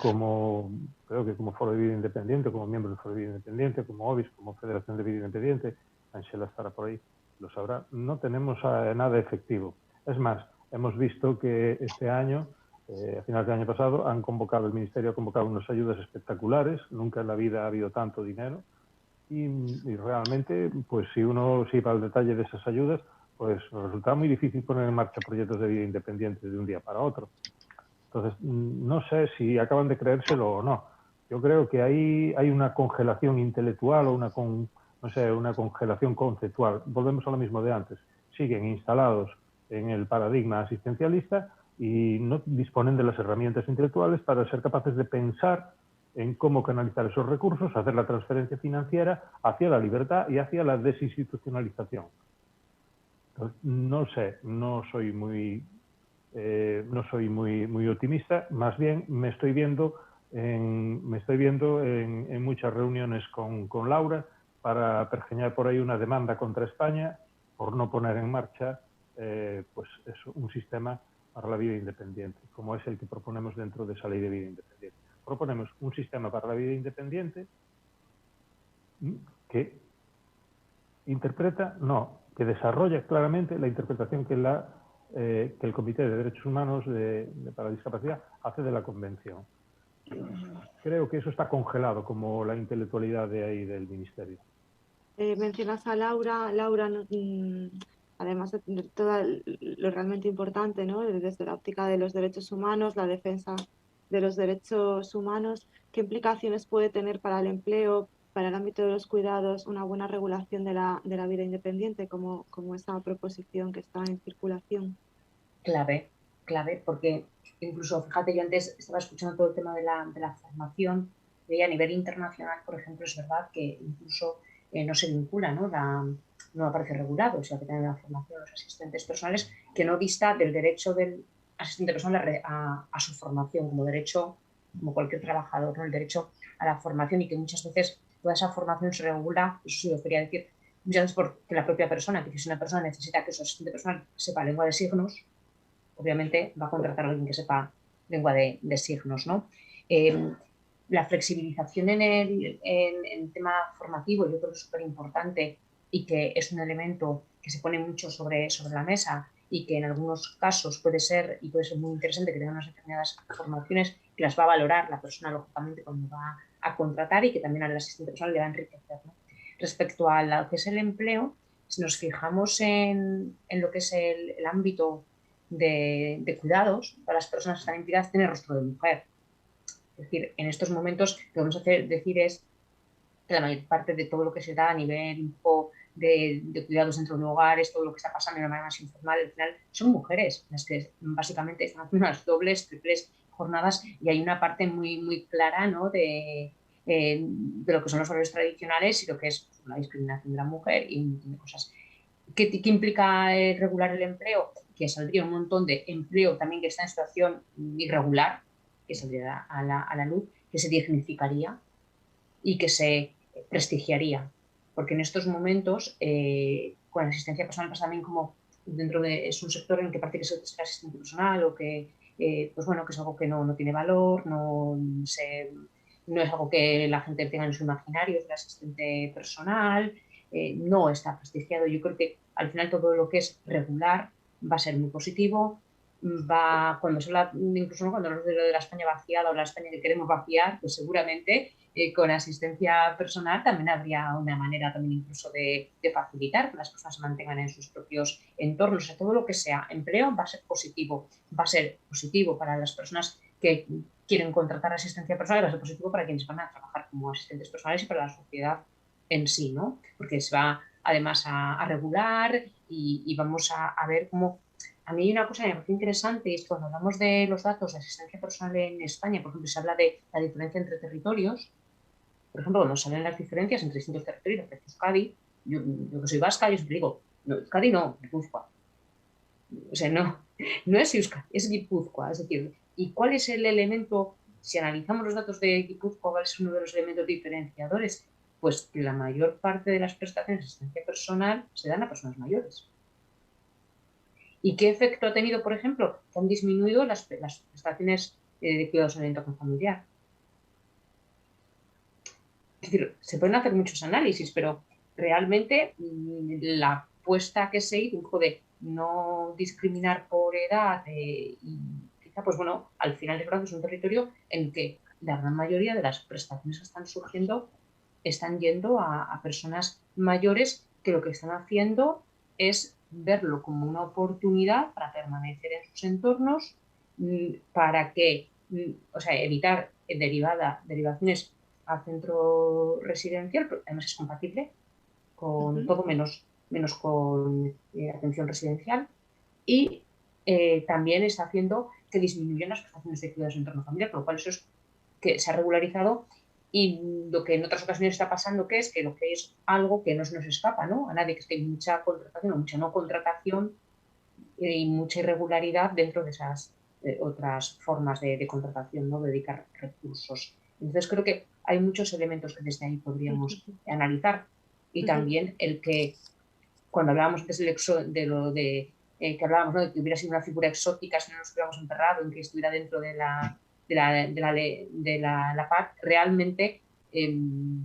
que como Foro de Vida Independiente, como miembro del Foro de Vida Independiente, como OBIS, como Federación de Vida Independiente, Ángela estará por ahí, lo sabrá, no tenemos nada efectivo. Es más, hemos visto que este año, a finales del año pasado, el Ministerio ha convocado unas ayudas espectaculares, nunca en la vida ha habido tanto dinero, y realmente, pues si uno va al detalle de esas ayudas, pues nos resulta muy difícil poner en marcha proyectos de vida independiente de un día para otro. Entonces, no sé si acaban de creérselo o no. Yo creo que ahí hay una congelación intelectual o una congelación conceptual. Volvemos a lo mismo de antes. Siguen instalados en el paradigma asistencialista y no disponen de las herramientas intelectuales para ser capaces de pensar en cómo canalizar esos recursos, hacer la transferencia financiera hacia la libertad y hacia la desinstitucionalización. Entonces, no sé, no soy muy optimista, más bien me estoy viendo en muchas reuniones con Laura para pergeñar por ahí una demanda contra España por no poner en marcha pues eso, un sistema para la vida independiente, como es el que proponemos dentro de esa ley de vida independiente. Proponemos un sistema para la vida independiente que que desarrolla claramente la interpretación que el Comité de Derechos Humanos para la Discapacidad hace de la Convención. Creo que eso está congelado como la intelectualidad de ahí del Ministerio. Mencionas a Laura. Laura, además de todo lo realmente importante, ¿no? Desde la óptica de los derechos humanos, la defensa de los derechos humanos, ¿qué implicaciones puede tener para el empleo, para el ámbito de los cuidados, una buena regulación de la vida independiente, como esa proposición que está en circulación? Clave, porque incluso, fíjate, yo antes estaba escuchando todo el tema de la formación, y a nivel internacional, por ejemplo, es verdad que incluso no se vincula, ¿no? No aparece regulado, o sea, que tienen la formación los asistentes personales, que no dista del derecho del asistente personal a su formación como derecho, como cualquier trabajador, ¿no? El derecho a la formación, y que muchas veces toda esa formación se regula, eso sí lo quería decir, muchas veces porque la propia persona, que si una persona necesita que su asistente personal sepa lengua de signos, obviamente va a contratar a alguien que sepa lengua de signos, ¿no? La flexibilización en el tema formativo yo creo que es súper importante y que es un elemento que se pone mucho sobre la mesa y que en algunos casos puede ser muy interesante que tengan unas determinadas formaciones que las va a valorar la persona lógicamente cuando va a contratar y que también al asistente personal le va a enriquecer, ¿no? Respecto a lo que es el empleo, si nos fijamos en lo que es el ámbito de cuidados para las personas que están implicadas, tiene rostro de mujer. Es decir, en estos momentos lo que vamos a decir es que la mayor parte de todo lo que se da a nivel de cuidados dentro de hogares, todo lo que está pasando de una manera más informal, al final son mujeres las que básicamente están haciendo unas dobles, triples jornadas, y hay una parte muy, muy clara, ¿no? de lo que son los horarios tradicionales y lo que es la discriminación de la mujer y un montón de cosas. ¿Qué implica regular el empleo? Que saldría un montón de empleo también que está en situación irregular, que saldría a la luz, que se dignificaría y que se prestigiaría. Porque en estos momentos, con la asistencia personal pasa también como es un sector en que parece que es el asistente personal o que, pues bueno, que es algo que no tiene valor, no es algo que la gente tenga en su imaginario, es el asistente personal, no está prestigiado. Yo creo que al final todo lo que es regular va a ser muy positivo. Cuando se habla, incluso, ¿no? Cuando hablamos de la España vaciada o la España que queremos vaciar, pues seguramente con asistencia personal también habría una manera también incluso de facilitar que las personas se mantengan en sus propios entornos. O sea, todo lo que sea empleo va a ser positivo para las personas que quieren contratar asistencia personal y va a ser positivo para quienes van a trabajar como asistentes personales y para la sociedad en sí, ¿no? Porque se va además a regular y vamos a ver cómo... A mí hay una cosa que me parece interesante, es cuando hablamos de los datos de asistencia personal en España, por ejemplo, se habla de la diferencia entre territorios. Por ejemplo, cuando salen las diferencias entre distintos territorios, de Euskadi, yo que soy vasca, yo siempre digo, no, Euskadi no, Guipúzcoa. O sea, no es Euskadi, es Guipúzcoa. Es decir, ¿y cuál es el elemento, si analizamos los datos de Guipúzcoa, cuál es uno de los elementos diferenciadores? Pues que la mayor parte de las prestaciones de asistencia personal se dan a personas mayores. ¿Y qué efecto ha tenido, por ejemplo? Que han disminuido las prestaciones de cuidados en el entorno familiar. Es decir, se pueden hacer muchos análisis, pero realmente la apuesta que se hizo de no discriminar por edad y quizá, pues bueno, al final es verdad que es un territorio en que la gran mayoría de las prestaciones que están surgiendo están yendo a personas mayores que lo que están haciendo es verlo como una oportunidad para permanecer en sus entornos, para que, o sea, evitar derivaciones al centro residencial, pero además es compatible con todo menos con atención residencial, y también está haciendo que disminuyan las prestaciones de cuidados en entorno familiar, por lo cual eso es que se ha regularizado. Y lo que en otras ocasiones está pasando, que es que lo que es algo que no se nos escapa, ¿no? A nadie, que es que hay mucha contratación o mucha no contratación y mucha irregularidad dentro de esas otras formas de contratación, ¿no? De dedicar recursos. Entonces creo que hay muchos elementos que desde ahí podríamos analizar. Y también el que, cuando hablábamos antes de lo de que hablábamos, ¿no? De que hubiera sido una figura exótica si no nos hubiéramos enterrado, en que estuviera dentro de la PAC, realmente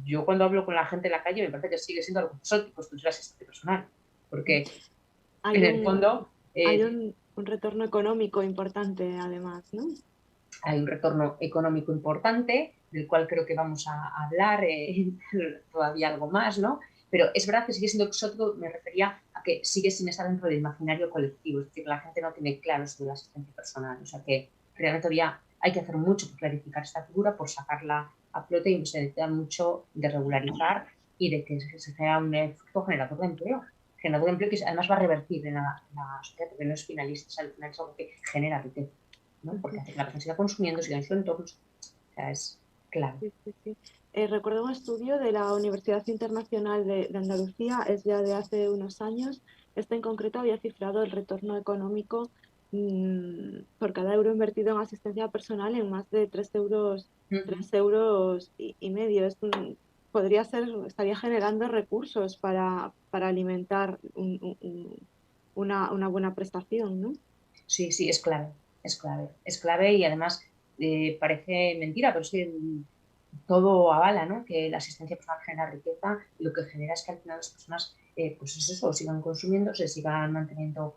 yo cuando hablo con la gente en la calle me parece que sigue siendo algo exótico esto es el asistente personal, porque en el fondo hay un retorno económico importante además, ¿no? Hay un retorno económico importante, del cual creo que vamos a hablar todavía algo más, ¿no? Pero es verdad que sigue siendo exótico, me refería a que sigue sin estar dentro del imaginario colectivo, es decir, la gente no tiene claro sobre la asistencia personal, o sea que realmente todavía hay que hacer mucho por clarificar esta figura, por sacarla a flote, y se necesita mucho de regularizar y de que se sea un efecto generador de empleo que además va a revertir en la sociedad, porque no es finalista, al final es algo que genera riqueza, ¿no? Porque hace que la persona siga consumiendo, siga en su entorno, o sea, es clave. Sí, sí, sí. Recuerdo un estudio de la Universidad Internacional de Andalucía, es ya de hace unos años. Este en concreto había cifrado el retorno económico por cada euro invertido en asistencia personal en más de 3 euros, 3 euros y medio. Podría ser, estaría generando recursos para alimentar una buena prestación, ¿no? Sí, sí, es clave, es clave y además parece mentira, pero es que todo avala, ¿no? Que la asistencia personal genera riqueza y lo que genera es que al final las personas, pues es eso, sigan consumiendo, se sigan manteniendo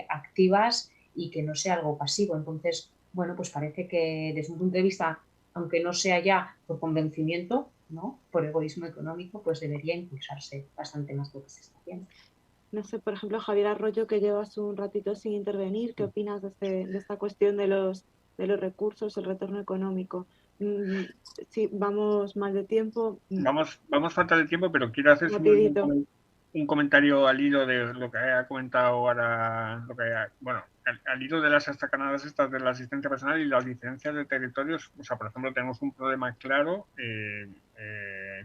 activas y que no sea algo pasivo. Entonces, bueno, pues parece que desde un punto de vista, aunque no sea ya por convencimiento, ¿no? Por egoísmo económico, pues debería impulsarse bastante más de lo que se está haciendo. No sé, por ejemplo, Javier Arroyo, que llevas un ratito sin intervenir, ¿qué opinas de esta cuestión de los recursos, el retorno económico? Sí, vamos mal de tiempo. Vamos falta de tiempo, pero quiero hacer un comentario al hilo de lo que ha comentado ahora, al hilo de las estacanadas estas de la asistencia personal y las diferencias de territorios. O sea, por ejemplo, tenemos un problema claro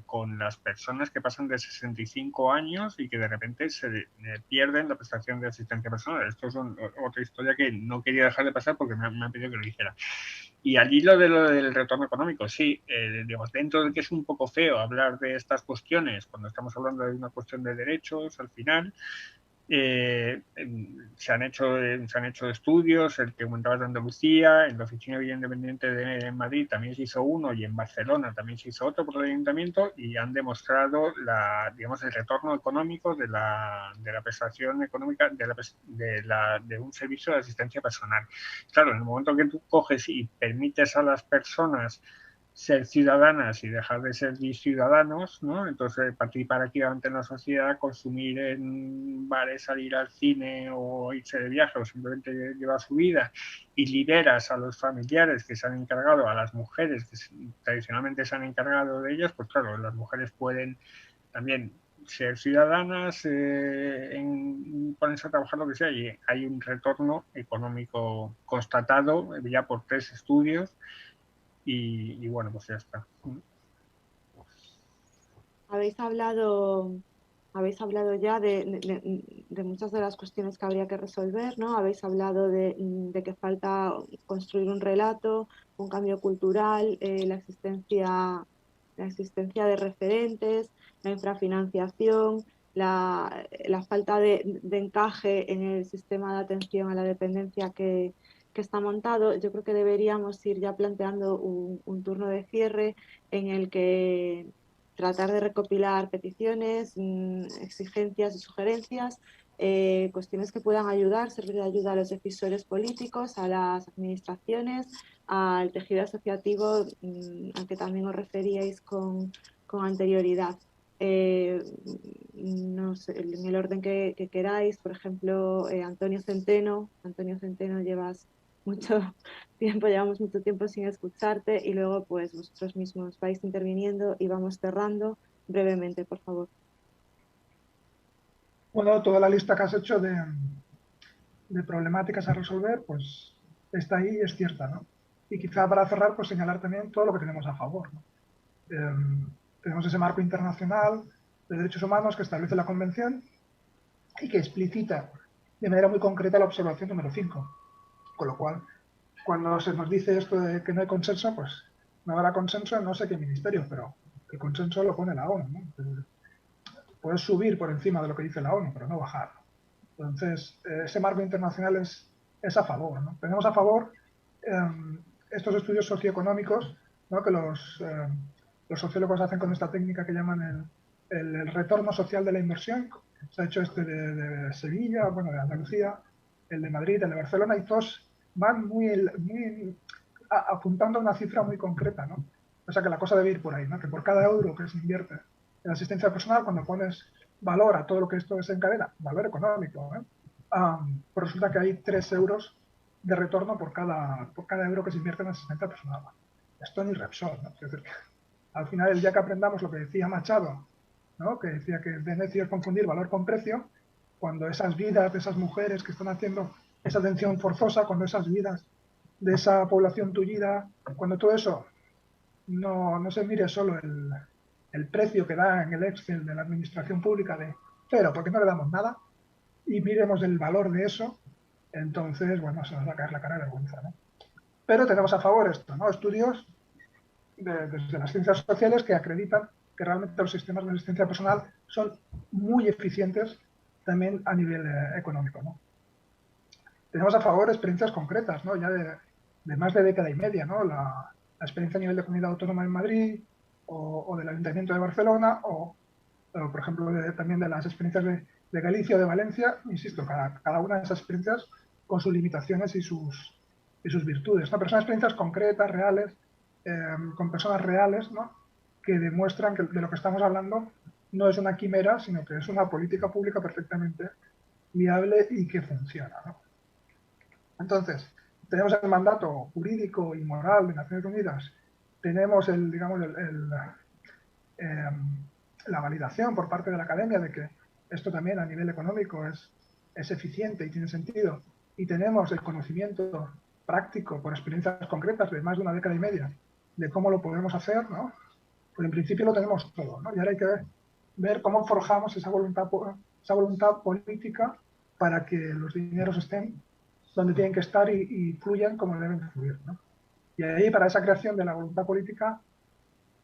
con las personas que pasan de 65 años y que de repente se pierden la prestación de asistencia personal. Esto es otra historia que no quería dejar de pasar porque me han pedido que lo dijera. Y al hilo de lo del retorno económico, sí, digamos, dentro de que es un poco feo hablar de estas cuestiones cuando estamos hablando de una cuestión de derechos, al final se han hecho estudios, el que comentabas de Andalucía, en la Oficina de Vida Independiente de Madrid también se hizo uno y en Barcelona también se hizo otro por el ayuntamiento y han demostrado el retorno económico de la prestación económica de un servicio de asistencia personal. Claro, en el momento que tú coges y permites a las personas ser ciudadanas y dejar de ser ciudadanos, ¿no? Entonces participar activamente en la sociedad, consumir en bares, salir al cine o irse de viaje o simplemente llevar su vida, y lideras a los familiares que se han encargado, a las mujeres que tradicionalmente se han encargado de ellas, pues claro, las mujeres pueden también ser ciudadanas, ponerse a trabajar, lo que sea, y hay un retorno económico constatado ya por 3 estudios. Y bueno, pues ya está. Habéis hablado ya de muchas de las cuestiones que habría que resolver, ¿no? Habéis hablado de que falta construir un relato, un cambio cultural, la existencia de referentes, la infrafinanciación, la falta de encaje en el sistema de atención a la dependencia que está montado. Yo creo que deberíamos ir ya planteando un turno de cierre en el que tratar de recopilar peticiones, exigencias y sugerencias, cuestiones que puedan ayudar, servir de ayuda a los decisores políticos, a las administraciones, al tejido asociativo al que también os referíais con anterioridad. No sé, en el orden que queráis, por ejemplo, Antonio Centeno, llevamos mucho tiempo sin escucharte, y luego pues vosotros mismos vais interviniendo y vamos cerrando brevemente, por favor. Bueno, toda la lista que has hecho de problemáticas a resolver, pues está ahí y es cierta, ¿no? Y quizá para cerrar, pues señalar también todo lo que tenemos a favor, ¿no? Tenemos ese marco internacional de derechos humanos que establece la Convención y que explicita de manera muy concreta la observación número 5. Con lo cual, cuando se nos dice esto de que no hay consenso, pues no habrá consenso en no sé qué ministerio, pero el consenso lo pone la ONU, ¿no? Entonces, puedes subir por encima de lo que dice la ONU, pero no bajar. Entonces, ese marco internacional es a favor, ¿no? Tenemos a favor estos estudios socioeconómicos, ¿no? Que los sociólogos hacen con esta técnica que llaman el retorno social de la inversión. Se ha hecho este de Sevilla, bueno, de Andalucía, el de Madrid, el de Barcelona, y todos van muy apuntando a una cifra muy concreta, ¿no? O sea que la cosa debe ir por ahí, ¿no? Que por cada euro que se invierte en asistencia personal, cuando pones valor a todo lo que esto desencadena, valor económico, pues resulta que hay 3 euros de retorno por cada euro que se invierte en asistencia personal. Esto ni Repsol, ¿no? Es decir, que al final, el día que aprendamos lo que decía Machado, ¿no? Que decía que de necio es confundir valor con precio, cuando esas vidas de esas mujeres que están haciendo esa atención forzosa, cuando esas vidas de esa población tullida, cuando todo eso no se mire solo el precio que da en el Excel de la administración pública de cero, porque no le damos nada, y miremos el valor de eso, entonces, bueno, se nos va a caer la cara de vergüenza, ¿no? Pero tenemos a favor esto, ¿no? Estudios desde las ciencias sociales que acreditan que realmente los sistemas de asistencia personal son muy eficientes también a nivel económico, ¿no? Tenemos a favor experiencias concretas, ¿no? Ya de más de década y media, ¿no? La experiencia a nivel de comunidad autónoma en Madrid o del Ayuntamiento de Barcelona o por ejemplo, también de las experiencias de Galicia o de Valencia. Insisto, cada una de esas experiencias con sus limitaciones y sus virtudes, ¿no? Pero son experiencias concretas, reales, con personas reales, ¿no? Que demuestran que de lo que estamos hablando no es una quimera, sino que es una política pública perfectamente viable y que funciona, ¿no? Entonces, tenemos el mandato jurídico y moral de Naciones Unidas, tenemos la validación por parte de la academia de que esto también a nivel económico es eficiente y tiene sentido, y tenemos el conocimiento práctico por experiencias concretas de más de una década y media de cómo lo podemos hacer, ¿no? Pues en principio lo tenemos todo, ¿no? Y ahora hay que ver cómo forjamos esa voluntad política para que los dineros estén donde tienen que estar y fluyan como deben fluir, ¿no? Y ahí, para esa creación de la voluntad política,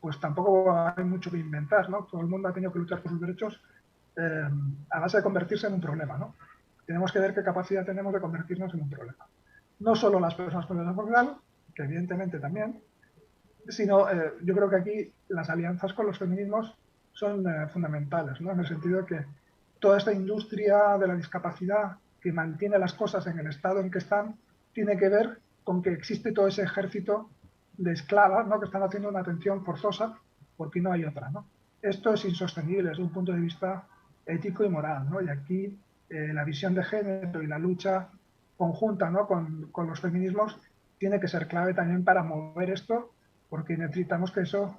pues tampoco hay mucho que inventar, ¿no? Todo el mundo ha tenido que luchar por sus derechos a base de convertirse en un problema, ¿no? Tenemos que ver qué capacidad tenemos de convertirnos en un problema. No solo las personas con desigualdad, que evidentemente también, sino yo creo que aquí las alianzas con los feminismos son fundamentales, ¿no? En el sentido de que toda esta industria de la discapacidad que mantiene las cosas en el estado en que están, tiene que ver con que existe todo ese ejército de esclavas, ¿no? Que están haciendo una atención forzosa porque no hay otra, ¿no? Esto es insostenible desde un punto de vista ético y moral, ¿no? Y aquí la visión de género y la lucha conjunta, ¿no? con los feminismos tiene que ser clave también para mover esto, porque necesitamos que eso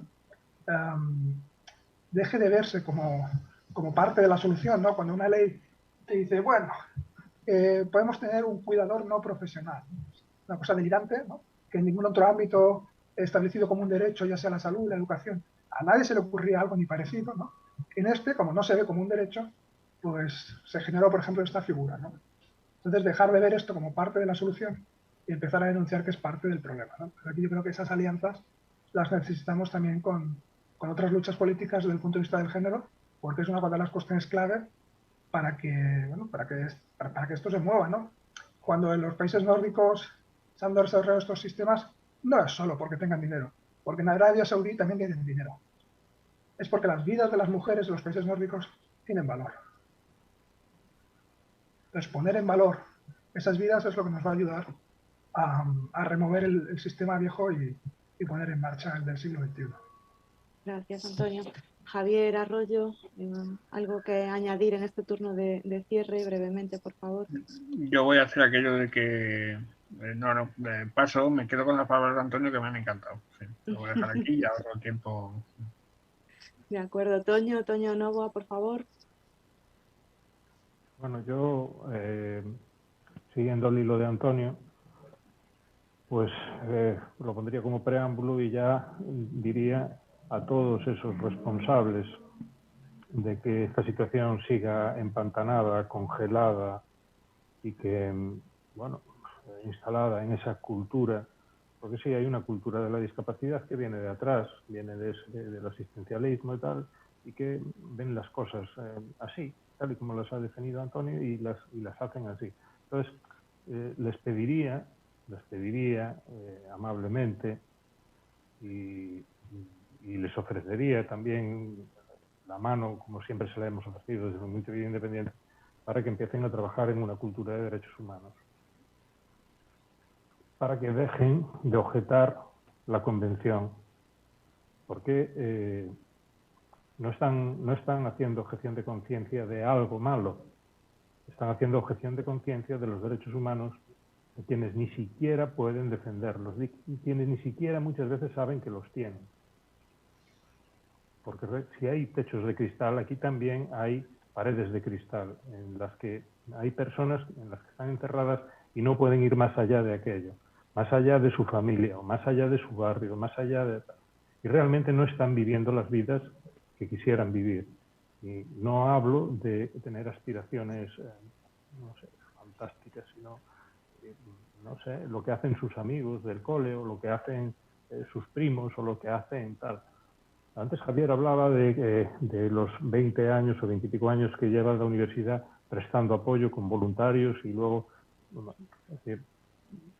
deje de verse como parte de la solución, ¿no? Cuando una ley te dice, bueno, podemos tener un cuidador no profesional. Una cosa delirante, ¿no? Que en ningún otro ámbito establecido como un derecho, ya sea la salud, la educación, a nadie se le ocurría algo ni parecido, ¿no? En este, como no se ve como un derecho, pues se generó, por ejemplo, esta figura, ¿no? Entonces, dejar de ver esto como parte de la solución y empezar a denunciar que es parte del problema, ¿no? Pero aquí yo creo que esas alianzas las necesitamos también con otras luchas políticas desde el punto de vista del género, porque es una de las cuestiones clave para que, bueno, para que esto se mueva, ¿no? Cuando en los países nórdicos se han desarrollado estos sistemas, no es solo porque tengan dinero, porque en Arabia Saudí también tienen dinero. Es porque las vidas de las mujeres en los países nórdicos tienen valor. Entonces, poner en valor esas vidas es lo que nos va a ayudar a remover el sistema viejo y poner en marcha el del siglo XXI. Gracias, Antonio. Javier Arroyo, algo que añadir en este turno de cierre brevemente, por favor. Yo voy a hacer aquello de que paso, me quedo con las palabras de Antonio que me han encantado. Sí, lo voy a dejar aquí y ahorro el tiempo. De acuerdo. Toño Novoa, por favor. Bueno, yo, siguiendo el hilo de Antonio, pues lo pondría como preámbulo y ya diría a todos esos responsables de que esta situación siga empantanada, congelada y que, bueno, instalada en esa cultura, porque sí hay una cultura de la discapacidad que viene de atrás, viene del asistencialismo y tal, y que ven las cosas así, tal y como las ha definido Antonio, y las hacen así. Entonces, les pediría amablemente y les ofrecería también la mano, como siempre se la hemos ofrecido desde el Movimiento de Vida Independiente, para que empiecen a trabajar en una cultura de derechos humanos, para que dejen de objetar la Convención, porque no están haciendo objeción de conciencia de algo malo, están haciendo objeción de conciencia de los derechos humanos de quienes ni siquiera pueden defenderlos, de quienes ni siquiera muchas veces saben que los tienen. Porque si hay techos de cristal, aquí también hay paredes de cristal, en las que hay personas en las que están encerradas y no pueden ir más allá de aquello, más allá de su familia, o más allá de su barrio, más allá de... Y realmente no están viviendo las vidas que quisieran vivir. Y no hablo de tener aspiraciones, no sé, fantásticas, sino, no sé, lo que hacen sus amigos del cole, o lo que hacen sus primos, o lo que hacen tal. Antes Javier hablaba de los 20 años o 20 y pico años que lleva la universidad prestando apoyo con voluntarios y luego, bueno, es decir,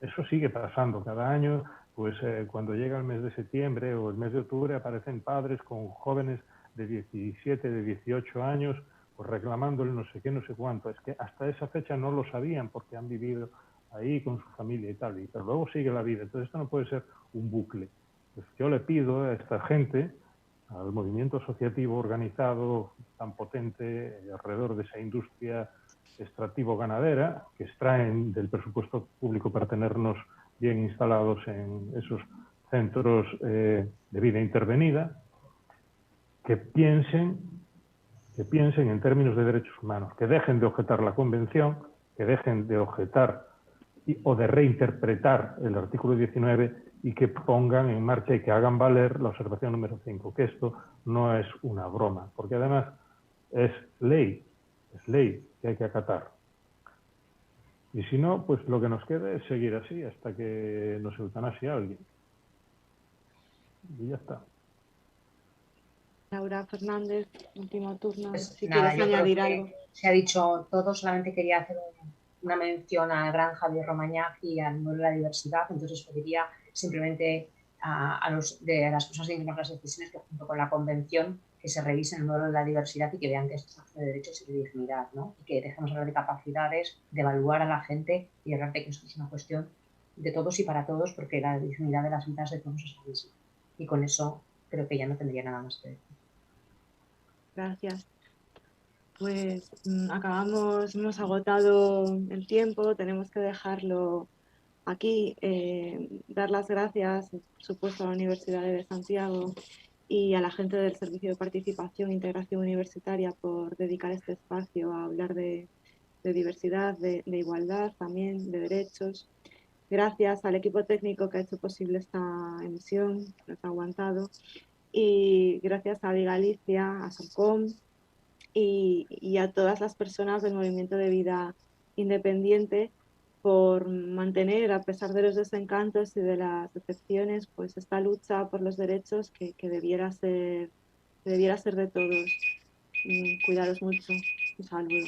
eso sigue pasando cada año, pues cuando llega el mes de septiembre o el mes de octubre aparecen padres con jóvenes de 17, de 18 años, pues reclamándole no sé qué, no sé cuánto. Es que hasta esa fecha no lo sabían porque han vivido ahí con su familia y tal, pero luego sigue la vida. Entonces esto no puede ser un bucle. Pues yo le pido a esta gente, al movimiento asociativo organizado tan potente alrededor de esa industria extractivo-ganadera, que extraen del presupuesto público para tenernos bien instalados en esos centros de vida intervenida, que piensen en términos de derechos humanos, que dejen de objetar la Convención, que dejen de objetar o de reinterpretar el artículo 19 y que pongan en marcha y que hagan valer la observación número 5, que esto no es una broma, porque además es ley que hay que acatar. Y si no, pues lo que nos queda es seguir así hasta que nos eutanasie alguien. Y ya está. Laura Fernández, último turno, Pues si nada, quieres añadir algo. Se ha dicho todo, solamente quería hacer una mención al gran Javier Romañac y al modelo de la diversidad. Entonces pediría simplemente a las personas que toman las decisiones que junto con la convención que se revisen el modelo de la diversidad y que vean que esto es acto de derechos y de dignidad, ¿no? Y que dejemos hablar de capacidades, de evaluar a la gente y hablar de que esto es una cuestión de todos y para todos, porque la dignidad de las vidas de todos es la misma. Y con eso creo que ya no tendría nada más que decir. Gracias. Pues hemos agotado el tiempo, tenemos que dejarlo aquí. Dar las gracias, por supuesto, a la Universidad de Santiago y a la gente del Servicio de Participación e Integración Universitaria por dedicar este espacio a hablar de diversidad, de igualdad también, de derechos. Gracias al equipo técnico que ha hecho posible esta emisión, que nos ha aguantado. Y gracias a Galicia, a SOCOM y a todas las personas del movimiento de vida independiente por mantener, a pesar de los desencantos y de las decepciones, pues esta lucha por los derechos que debiera ser de todos. Cuidaros mucho. Un saludo.